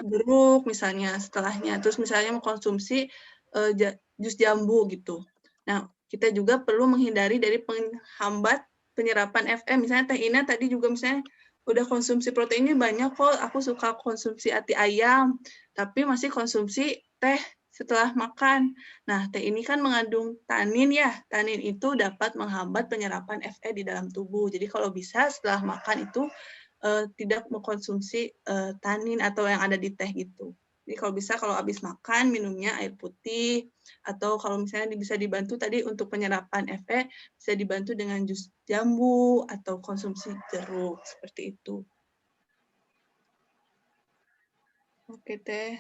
jeruk misalnya setelahnya. Terus misalnya mengkonsumsi jus jambu gitu. Nah, kita juga perlu menghindari dari penghambat penyerapan Fe. Misalnya Teh Ina tadi juga misalnya udah konsumsi proteinnya banyak kok, aku suka konsumsi hati ayam, tapi masih konsumsi teh setelah makan. Nah, teh ini kan mengandung tanin ya. Tanin itu dapat menghambat penyerapan Fe di dalam tubuh. Jadi kalau bisa setelah makan itu tidak mengkonsumsi tanin atau yang ada di teh gitu. Jadi kalau bisa kalau habis makan minumnya air putih atau kalau misalnya bisa dibantu tadi untuk penyerapan Fe bisa dibantu dengan jus jambu atau konsumsi jeruk seperti itu. Oke Teh.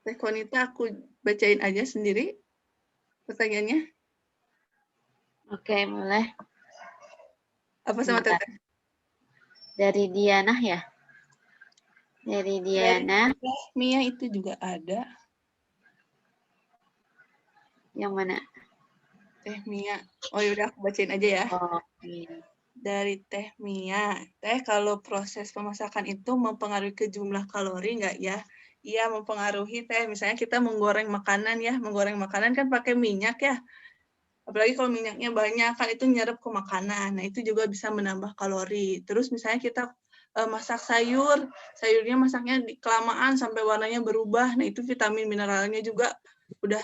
Teh Konita aku bacain aja sendiri pertanyaannya. Oke, boleh. Apa sama Bentar. Teteh? Dari Diana ya? Dari Diana. Dari Mia itu juga ada. Yang mana? Teh Mia. Oh yaudah aku bacain aja ya. Oke. Dari Teh Mia. Teh, kalau proses pemasakan itu mempengaruhi ke jumlah kalori nggak ya? Iya, mempengaruhi Teh. Misalnya kita menggoreng makanan ya. Menggoreng makanan kan pakai minyak ya. Apalagi kalau minyaknya banyak, kan itu nyerap ke makanan. Nah, itu juga bisa menambah kalori. Terus misalnya kita masak sayur, sayurnya masaknya kelamaan sampai warnanya berubah. Nah, itu vitamin mineralnya juga udah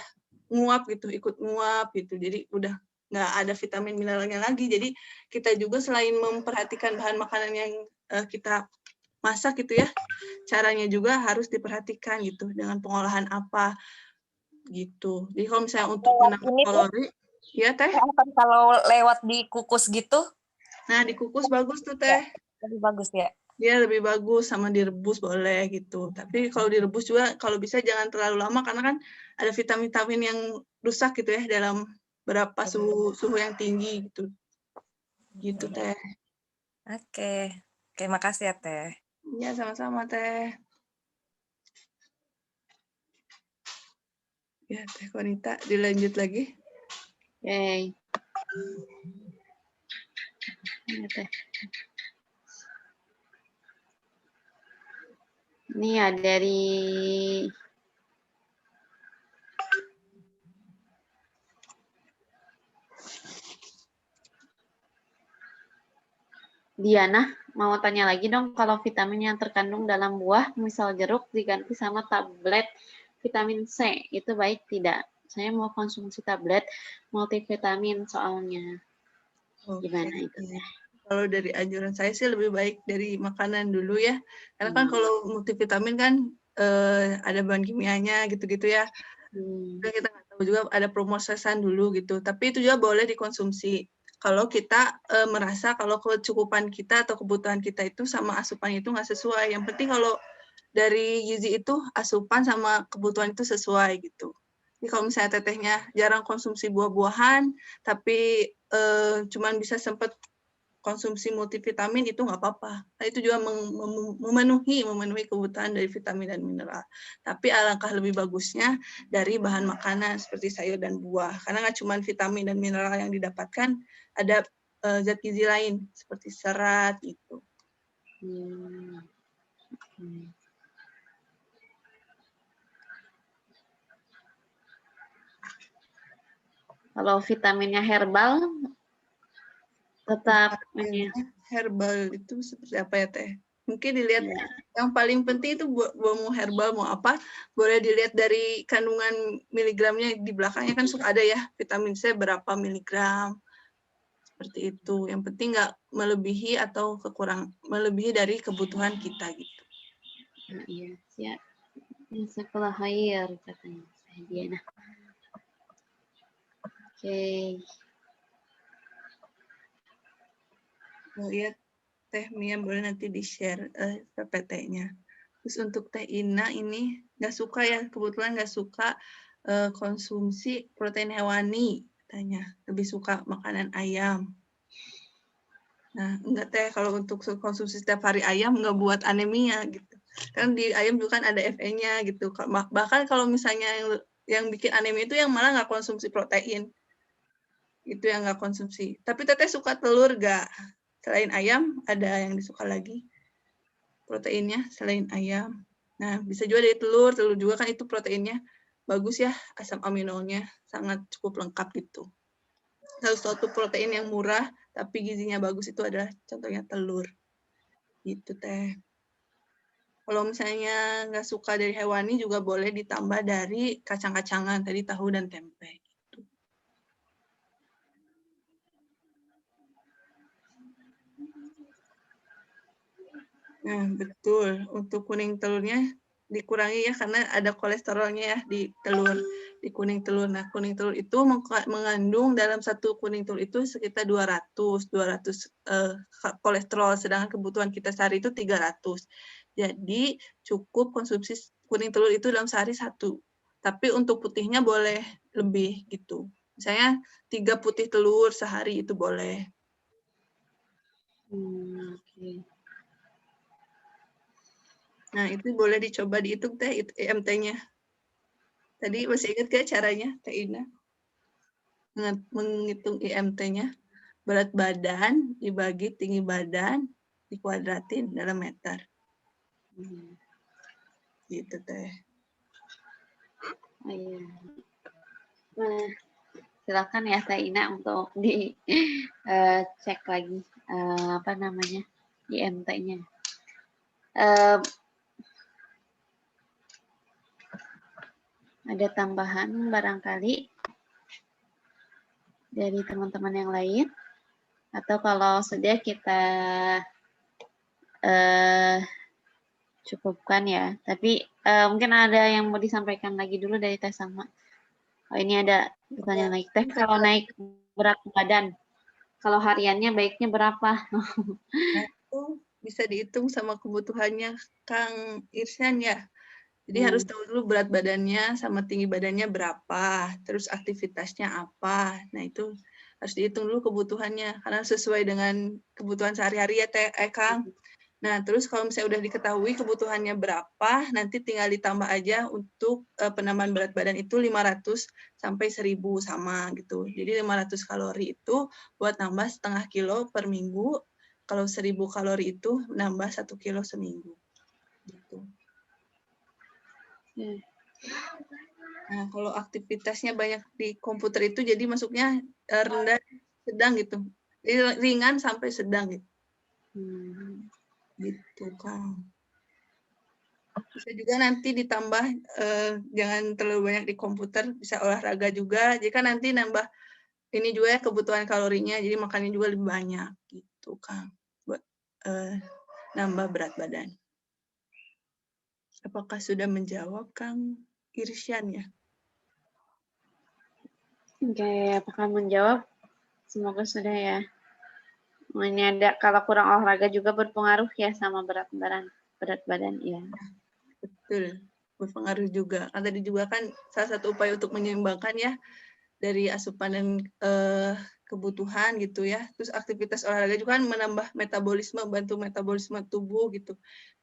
nguap gitu, ikut nguap gitu. Jadi udah nggak ada vitamin mineralnya lagi. Jadi kita juga selain memperhatikan bahan makanan yang kita masak gitu ya, caranya juga harus diperhatikan gitu dengan pengolahan apa gitu. Jadi kalau misalnya untuk menambah kalori, ya Teh. Kan kalau lewat dikukus gitu, Nah dikukus bagus tuh Teh. lebih bagus ya. Dia lebih bagus sama direbus boleh gitu. Tapi kalau direbus juga kalau bisa jangan terlalu lama karena kan ada vitamin-vitamin yang rusak gitu ya dalam berapa suhu yang tinggi gitu. Gitu Teh. Oke. Oke, makasih ya Teh. Ya sama-sama Teh. Ya Teh Konita dilanjut lagi. Oke. Ini Teh. Ini ya dari Diana, mau tanya lagi dong, kalau vitamin yang terkandung dalam buah, misal jeruk, diganti sama tablet vitamin C, itu baik tidak? Saya mau konsumsi tablet multivitamin soalnya. Gimana itu? Kalau dari anjuran saya sih lebih baik dari makanan dulu ya. Karena kan kalau multivitamin kan ada bahan kimianya gitu-gitu ya. Kita nggak tahu juga ada promosesan dulu gitu. Tapi itu juga boleh dikonsumsi. Kalau kita merasa kalau kecukupan kita atau kebutuhan kita itu sama asupan itu nggak sesuai. Yang penting kalau dari gizi itu asupan sama kebutuhan itu sesuai gitu. Jadi kalau misalnya tetehnya jarang konsumsi buah-buahan, tapi cuman bisa sempat konsumsi multivitamin itu nggak apa-apa. Nah, itu juga memenuhi kebutuhan dari vitamin dan mineral. Tapi alangkah lebih bagusnya dari bahan makanan seperti sayur dan buah. Karena nggak cuma vitamin dan mineral yang didapatkan, ada zat gizi lain seperti serat gitu. Kalau vitaminnya herbal, tetap ini. Herbal itu seperti apa ya Teh? Mungkin dilihat yang paling penting itu mau herbal mau apa, boleh dilihat dari kandungan miligramnya di belakangnya kan suka ada ya vitamin C berapa miligram seperti itu. Yang penting nggak melebihi atau melebihi dari kebutuhan kita gitu. Nah, iya, siap. Sekolah khair katanya Diana. Oke. Oh iya Teh Mia boleh nanti di-share PPT-nya. Terus untuk Teh Ina ini nggak suka ya, kebetulan nggak suka konsumsi protein hewani, katanya. Lebih suka makanan ayam. Nah, enggak Teh, kalau untuk konsumsi setiap hari ayam nggak buat anemia gitu. Kan di ayam juga kan ada Fe-nya gitu. Bahkan kalau misalnya yang bikin anemia itu yang malah nggak konsumsi protein. Itu yang nggak konsumsi. Tapi Teteh suka telur nggak? Selain ayam, ada yang disuka lagi proteinnya selain ayam. Nah, bisa juga dari telur. Telur juga kan itu proteinnya bagus ya, asam aminonya sangat cukup lengkap gitu. Salah satu protein yang murah tapi gizinya bagus itu adalah contohnya telur. Gitu Teh. Kalau misalnya nggak suka dari hewani juga boleh ditambah dari kacang-kacangan, tadi tahu dan tempe. Gitu. Nah, betul. Untuk kuning telurnya dikurangi ya, karena ada kolesterolnya ya di telur, di kuning telur. Nah, kuning telur itu mengandung dalam satu kuning telur itu sekitar 200 kolesterol, sedangkan kebutuhan kita sehari itu 300. Jadi, cukup konsumsi kuning telur itu dalam sehari 1. Tapi untuk putihnya boleh lebih gitu. Misalnya 3 putih telur sehari itu boleh. Oke. Nah, itu boleh dicoba dihitung Teh IMT-nya. Tadi masih ingat gak caranya, Teh Ina? Menghitung IMT-nya. Berat badan dibagi tinggi badan, dikuadratin dalam meter. Gitu Teh. Oh, iya. Nah, silakan ya Teh Ina untuk cek lagi apa namanya IMT-nya. Ada tambahan barangkali dari teman-teman yang lain, atau kalau sudah kita cukupkan ya. Tapi mungkin ada yang mau disampaikan lagi dulu dari Teh Salma. Oh, ini ada pertanyaan lagi. Teh, kalau naik berat badan, kalau hariannya baiknya berapa? Nah, itu bisa dihitung sama kebutuhannya Kang Irsan ya. Jadi harus tahu dulu berat badannya sama tinggi badannya berapa, terus aktivitasnya apa. Nah, itu harus dihitung dulu kebutuhannya, karena sesuai dengan kebutuhan sehari-hari ya Kang. Nah, terus kalau misalnya udah diketahui kebutuhannya berapa, nanti tinggal ditambah aja untuk penambahan berat badan itu 500 sampai 1000 sama gitu. Jadi 500 kalori itu buat nambah setengah kilo per minggu, kalau 1000 kalori itu nambah 1 kilo seminggu. Gitu. Nah, kalau aktivitasnya banyak di komputer itu jadi masuknya rendah, sedang gitu. Jadi ringan sampai sedang gitu. Gitu, Kang. Bisa juga nanti ditambah, jangan terlalu banyak di komputer, bisa olahraga juga. Jadi kan nanti nambah ini juga ya kebutuhan kalorinya, jadi makannya juga lebih banyak gitu, Kang. Buat nambah berat badan. Apakah sudah menjawab Kang Irsyan ya? Oke, apakah menjawab? Semoga sudah ya. Ini ada kalau kurang olahraga juga berpengaruh ya sama berat badan ya. Betul, berpengaruh juga. Kan tadi juga kan salah satu upaya untuk menyeimbangkan ya dari asupan dan kebutuhan gitu ya. Terus aktivitas olahraga juga kan menambah metabolisme, bantu metabolisme tubuh gitu.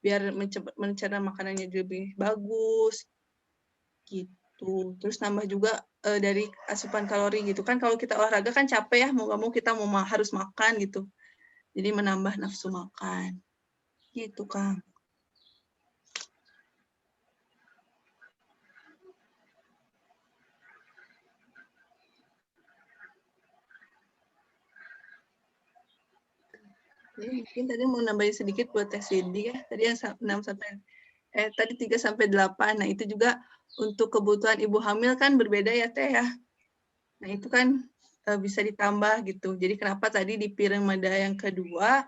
Biar mencerna makanannya lebih bagus gitu. Terus nambah juga dari asupan kalori gitu kan. Kalau kita olahraga kan capek ya, mau nggak mau kita harus makan gitu. Jadi menambah nafsu makan. Gitu, Kang. Jadi mungkin tadi mau nambahin sedikit buat tes Cindy ya. Tadi yang 3 sampai 8. Nah, itu juga untuk kebutuhan ibu hamil kan berbeda ya, Teh ya. Nah, itu kan bisa ditambah gitu. Jadi kenapa tadi di piramida yang kedua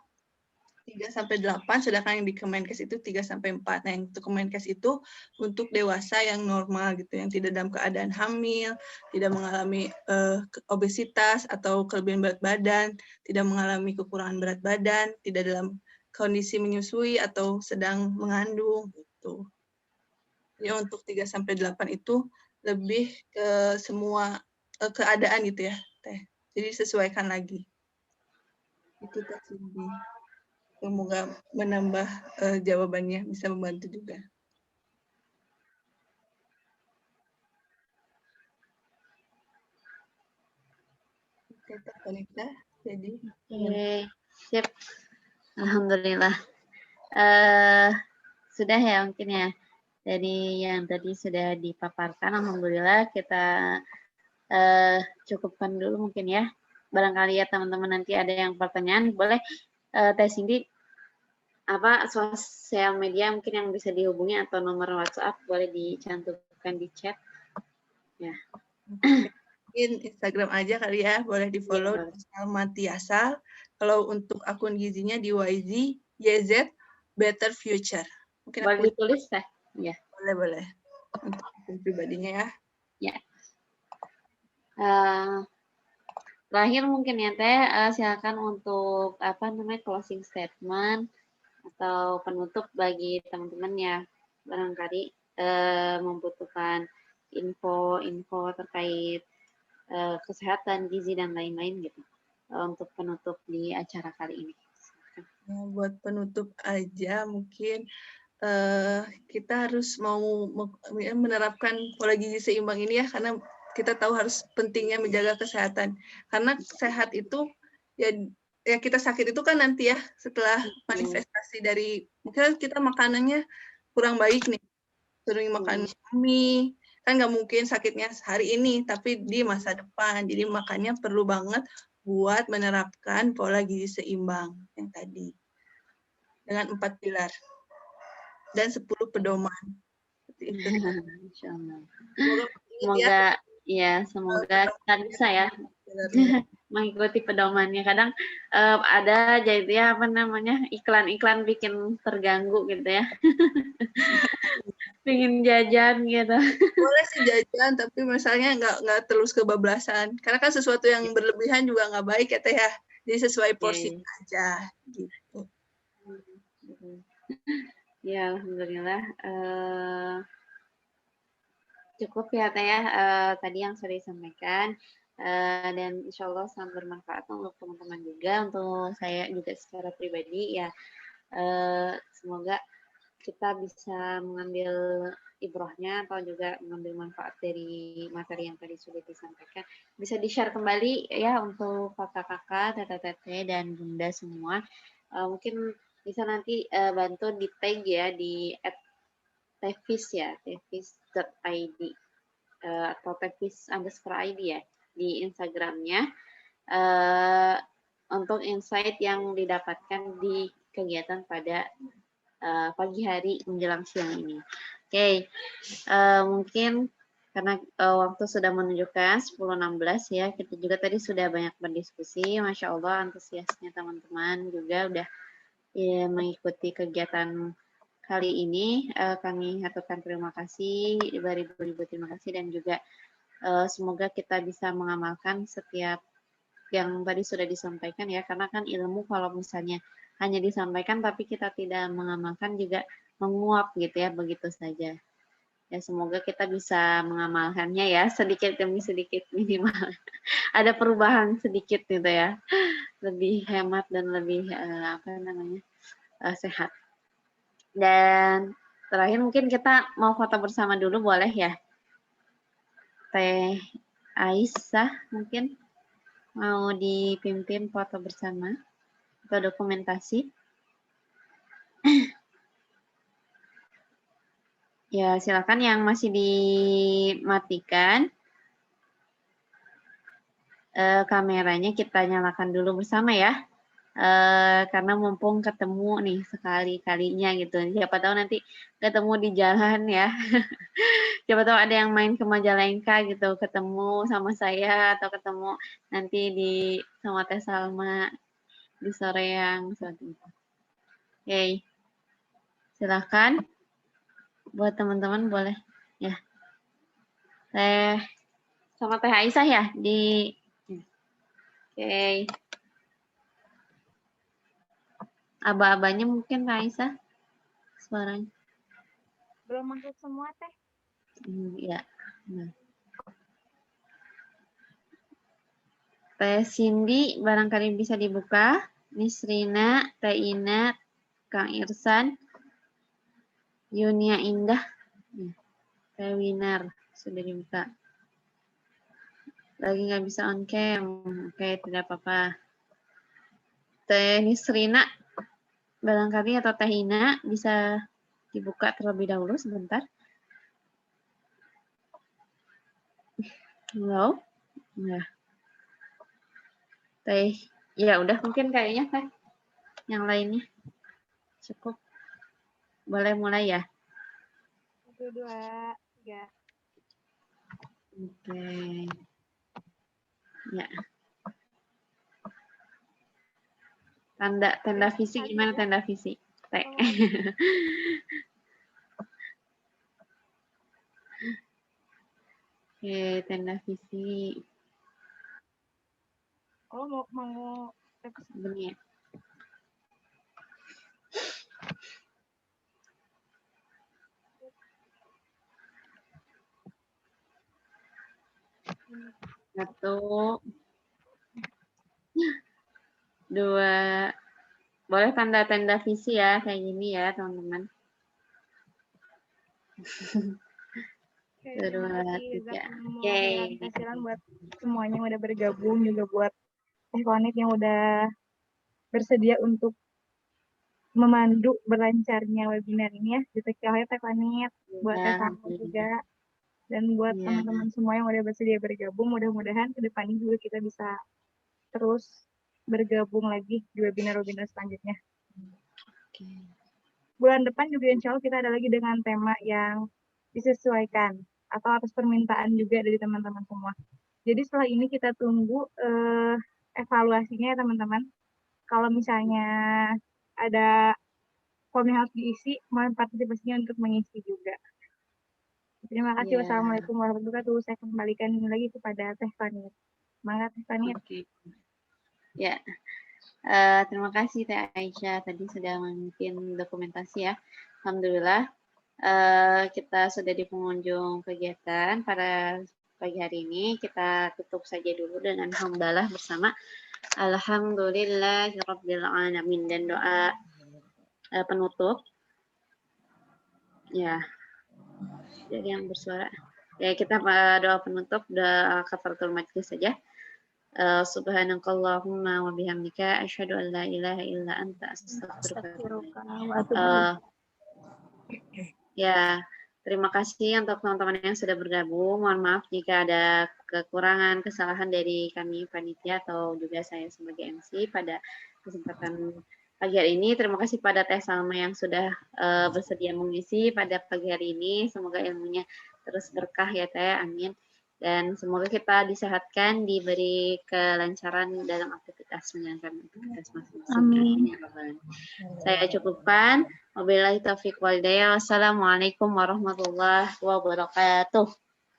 3 sampai 8, sedangkan yang di Kemenkes itu 3 sampai 4. Nah, yang untuk Kemenkes itu untuk dewasa yang normal gitu, yang tidak dalam keadaan hamil, tidak mengalami obesitas atau kelebihan berat badan, tidak mengalami kekurangan berat badan, tidak dalam kondisi menyusui atau sedang mengandung gitu. Jadi untuk 3-8 itu lebih ke semua keadaan gitu ya, Teh. Jadi sesuaikan lagi. Itu Teh Cindy. Semoga menambah jawabannya, bisa membantu juga. Oke, Teh Konita. Jadi, Oke, sip. Alhamdulillah. Sudah ya mungkin ya. Dari yang tadi sudah dipaparkan, alhamdulillah kita cukupkan dulu mungkin ya. Barangkali ya teman-teman nanti ada yang pertanyaan, boleh Teh Cindy apa sosial media mungkin yang bisa dihubungi atau nomor WhatsApp boleh dicantumkan di chat. Ya. mungkin Instagram aja kali ya, boleh di-follow Iya, Salma Tiasa. Kalau untuk akun gizinya di YZ Better Future. Mungkin boleh aku ditulis Teh? Ya. boleh. Untuk akun pribadinya ya. Ya. Terakhir mungkin ya Teh, silakan untuk apa namanya closing statement atau penutup bagi teman-teman ya barangkali membutuhkan info-info terkait kesehatan gizi dan lain-lain gitu untuk penutup di acara kali ini. Ya, buat penutup aja mungkin kita harus mau menerapkan pola gizi seimbang ini ya, karena kita tahu harus pentingnya menjaga kesehatan. Karena sehat itu ya kita sakit itu kan nanti ya setelah manifestasi dari mungkin kita makanannya kurang baik nih, sering makan mie, kan nggak mungkin sakitnya hari ini tapi di masa depan. Jadi makanya perlu banget buat menerapkan pola gizi seimbang yang tadi dengan 4 pilar dan 10 pedoman. Seperti itu. Semoga ya semoga kita bisa ya mengikuti pedomannya. Kadang ada jadi apa namanya iklan-iklan bikin terganggu gitu ya. Pengen jajan gitu. Boleh sih jajan, tapi misalnya nggak terus kebablasan. Karena kan sesuatu yang berlebihan juga nggak baik ya Teh ya. Jadi sesuai porsi aja gitu. Ya alhamdulillah. Cukup ya Teh ya tadi yang sudah disampaikan dan insya Allah sangat bermanfaat untuk teman-teman juga, untuk saya juga secara pribadi ya. Semoga kita bisa mengambil ibrohnya atau juga mengambil manfaat dari materi yang tadi sudah disampaikan. Bisa di-share kembali ya untuk kakak-kakak, teteh-teteh, dan bunda semua. Mungkin bisa nanti bantu di tag ya di @tevis ya, tevis.id atau tevis_id ya di Instagramnya untuk insight yang didapatkan di kegiatan pada pagi hari menjelang siang ini. Oke, mungkin karena waktu sudah menunjukkan 10.16 ya, kita juga tadi sudah banyak berdiskusi. Masya Allah antusiasnya teman-teman juga udah ya, mengikuti kegiatan kali ini. Kami haturkan terima kasih, beribu-ribu terima kasih, dan juga semoga kita bisa mengamalkan setiap yang tadi sudah disampaikan ya, karena kan ilmu kalau misalnya hanya disampaikan tapi kita tidak mengamalkan juga menguap gitu ya, begitu saja. Ya semoga kita bisa mengamalkannya ya, sedikit demi sedikit minimal. Ada perubahan sedikit gitu ya, lebih hemat dan lebih sehat. Dan terakhir mungkin kita mau foto bersama dulu boleh ya? Teh Aisyah mungkin mau dipimpin foto bersama atau dokumentasi. Ya, silakan yang masih dimatikan. Kameranya kita nyalakan dulu bersama ya. Karena mumpung ketemu nih sekali-kalinya gitu. Siapa tahu nanti ketemu di jalan ya. Siapa tahu ada yang main ke Majalengka gitu, ketemu sama saya atau ketemu nanti sama Teh Salma di sore yang seperti itu. Oke. Silakan. Buat teman-teman boleh ya. Sama Teh Aisyah ya di Oke. aba-abanya mungkin Kak Aisyah suaranya. Belum masuk semua Teh. Ya. Nah. Teh Cindy barangkali bisa dibuka. Nisrina, Teh Ina, Kang Irsan, Yunia Indah, Teh Winar sudah dibuka. Lagi nggak bisa on cam. Oke, tidak apa-apa. Teh Nisrina barangkali atau Teh Ina bisa dibuka terlebih dahulu sebentar. Halo? Nah. Teh, ya udah mungkin kayaknya Teh. Yang lainnya cukup. Boleh mulai ya? 1, 2, 3. Oke. Ya. Tanda visi gimana tanda visi? Teh. Oke, tanda visi. Oh, mau Begini ya. Satu, dua, boleh tanda-tanda visi ya, kayak gini ya teman-teman. Dua, tiga. Oke. Kasihan buat semuanya yang udah bergabung, juga buat Teh Konit yang udah bersedia untuk memandu berlancarnya webinar ini ya. Ditekan Teh Konit, buat Teh Salma juga. Dan buat teman-teman semua yang udah bersedia bergabung, mudah-mudahan ke depannya juga kita bisa terus bergabung lagi di webinar-webinar selanjutnya. Bulan depan juga insya Allah kita ada lagi dengan tema yang disesuaikan atau atas permintaan juga dari teman-teman semua. Jadi setelah ini kita tunggu evaluasinya ya teman-teman. Kalau misalnya ada form yang harus diisi, mohon partisipasinya untuk mengisi juga. Terima kasih. Wassalamualaikum warahmatullahi wabarakatuh. Saya kembalikan lagi kepada Teh Fanir. Semangat Teh Fanir. Oke. Ya. Terima kasih Teh Aisyah tadi sudah memimpin dokumentasi ya. Alhamdulillah kita sudah di pengunjung kegiatan pada pagi hari ini. Kita tutup saja dulu dengan hamdalah bersama Alhamdulillahirabbil alamin dan doa penutup. Ya. Jadi yang bersuara. Ya kita doa penutup, doa kafaratul majlis saja. Subhanakallahumma wa bihamdika asyhadu an la ilaha illa anta astaghfiruka wa atubu ilaik. Ya, terima kasih untuk teman-teman yang sudah bergabung. Mohon maaf jika ada kekurangan, kesalahan dari kami panitia atau juga saya sebagai MC pada kesempatan pagi hari ini. Terima kasih pada Teh Salma yang sudah bersedia mengisi pada pagi hari ini. Semoga ilmunya terus berkah ya Teh, amin. Dan semoga kita disehatkan, diberi kelancaran dalam aktivitas menjalankan aktivitas masing-masing. Amin. Saya cukupkan. Wabillahi taufiq wal hidayah. Wassalamualaikum warahmatullahi wabarakatuh.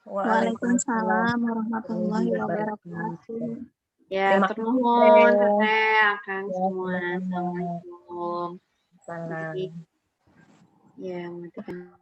Waalaikumsalam warahmatullahi wabarakatuh. Ya, termohon Teteh, akan semua. Assalamualaikum. Salam. Ya, matikan.